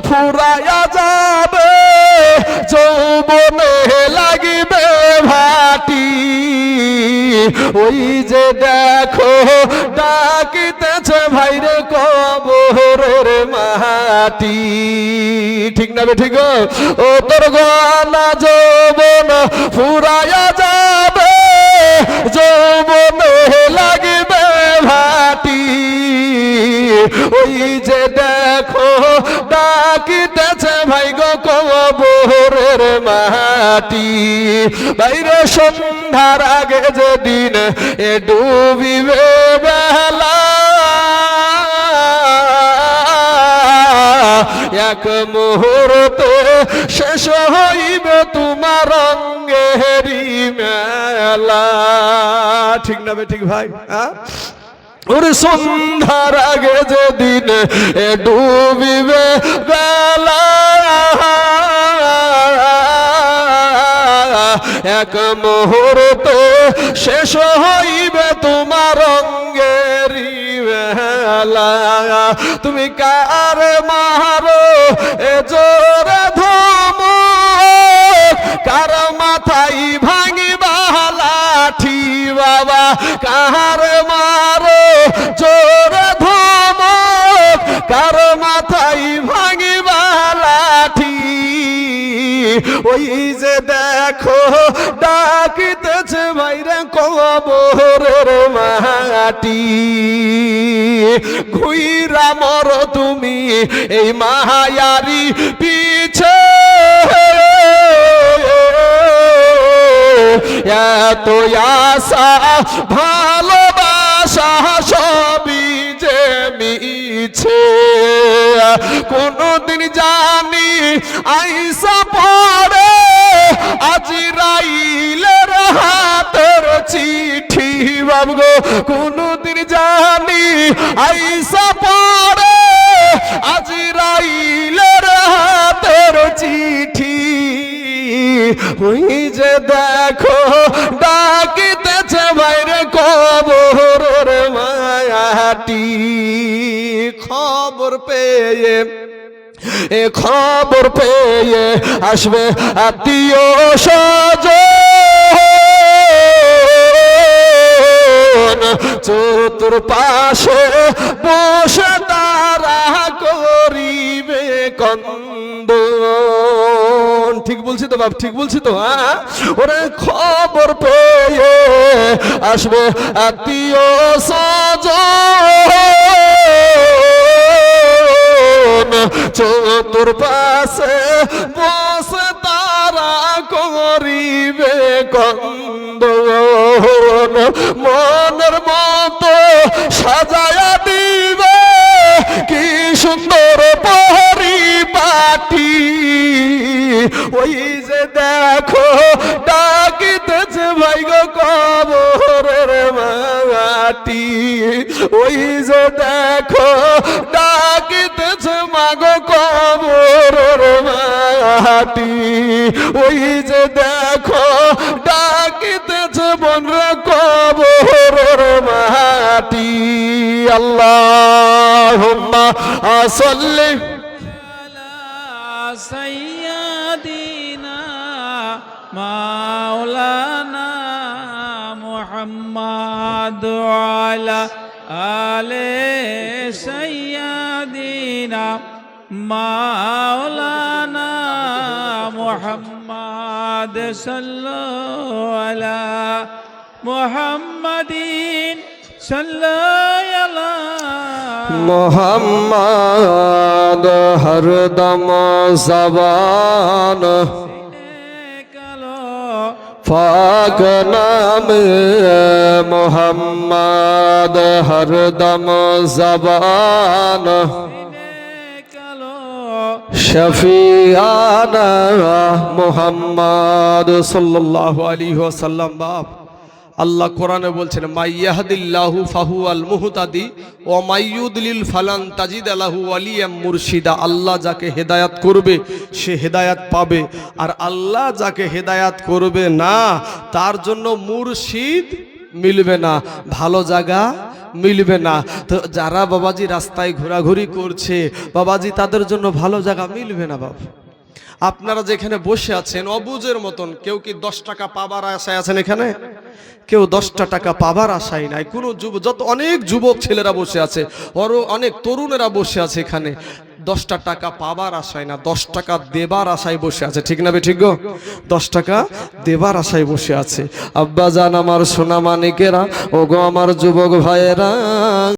S1: ফুরায়া যাবে, যৌবনে লাগিবে ভাটি, ওই যে দেখো ডাকিতেছে ভাইরে কবরের মাটি। ঠিক না ঠিক? ও তোর গলা যৌবন ফুরায়া যাবে, যৌবনে লাগবে ভাটি। ওই যে দেখো ডাকিতেছে ভাই গো কবরের মাটি। বাইরে সন্ধ্যার আগে যেদিন এ ডুবিবে বেলা, এক মুহূর্তে শেষ হইবে তোমার অঙ্গেরি মেলা। ঠিক না ঠিক ভাই? ওরে সন্ধ্যার আগে যেদিন এ ডুবিবে বেলা, এক মুহূর্তে শেষ হইবে তোমার অঙ্গেরি মেলা। তুমি কার মারো এ জোরে ধমক, কার মাথায় ভাঙিবা লাঠি বাবা, কার মারো জোরে ধমক, কার মাথায় ভাঙিবা লাঠি। ওই যে দেখো ডাকিতেছে বাইরে কবরের মাটি। ঘুইরা মর তুমি এই মায়ারি পিছে, এত আশা ভালোবাসা সবই যে মিছে। কোনদিন জানি আইসা পড়ে আজরাইলের হাতের চিঠি বাবগো, কোনদিন জানি আইসা পড়ে আজরাইলের হাতের চিঠি। ওই যে দেখো ডাকিতেছে বাইরে কবরের মাটি। খবর পেয়ে এ খবর পেয়ে আসবে আত্মীয় স্বজন, চতুর্পাশে বসে তারা করিবে কন্দন। ঠিক বলছি তো বাপ? ঠিক বলছি তো? হ্যাঁ, ওরে খবর পেয়ে আসবে আত্মীয় স্বজন, চতুর্পাশে বসে তারা করিবে কন্দন। মনের মতো সাজায়া দিবে কি সুন্দর পরিপাটি। ওই যে দেখো ডাকিতেছে ভাই গো কবরের মাটি। ওই যে দেখো ডাকিতেছে মাগো কবরের মাটি। ওই যে দেখো ডাকিতেছে বনরা কবরের মাটি। আল্লাহুম্মা সাল্লি
S3: সাইয়্যিদিনা মাওলানা মুহাম্মদ ওয়ালা আলে সাইয়্যিদিনা মাওলানা মুহাম্মদ সাল্লাল্লাহু আলা মুহাম্মাদিন
S1: মোহাম্মদ হরদম জবান পাক নাম মোহাম্মদ হরদম জবান শফিয়ানা মোহাম্মদ সাল্লাল্লাহু আলাইহি ওয়াসাল্লাম। বাপ আল্লাহ কোরআনে বলছেন মাইয়াহদিল্লাহু ফাহুয়াল মুহতাদি ওয়া মাইয়ুদলিল ফালান তাজিদ লাহু ওয়ালিয়াম মুরশিদা। আল্লাহ যাকে হেদায়াত করবে সে হেদায়াত পাবে, আর আল্লাহ যাকে হেদায়াত করবে না তার জন্য মুরশিদ মিলবে না, ভালো জায়গা মিলবে না। তো যারা বাবাজি রাস্তায় ঘোরাঘুরি করছে বাবাজি তাদের জন্য ভালো জায়গা মিলবে না। বাবা আপনারা যেখানে বসে আছেন অবুজের মতন, কেউ কি 10 টাকা পাবার আশায় আছেন? এখানে কেউ 10টা টাকা পাবার আশাই নাই। কোনো যত অনেক যুবক ছেলেরা বসে আছে, অনেক তরুণেরা বসে আছে এখানে।
S2: 10টা টাকা পাবার আশায় না, 10 টাকা দেবার আশায় বসে আছে। ঠিক না বে ঠিক গো? 10 টাকা দেবার আশায় বসে আছে। আব্বা জান আমার সোনা মানিকেরা, ওগো আমার যুবক ভাইয়েরা,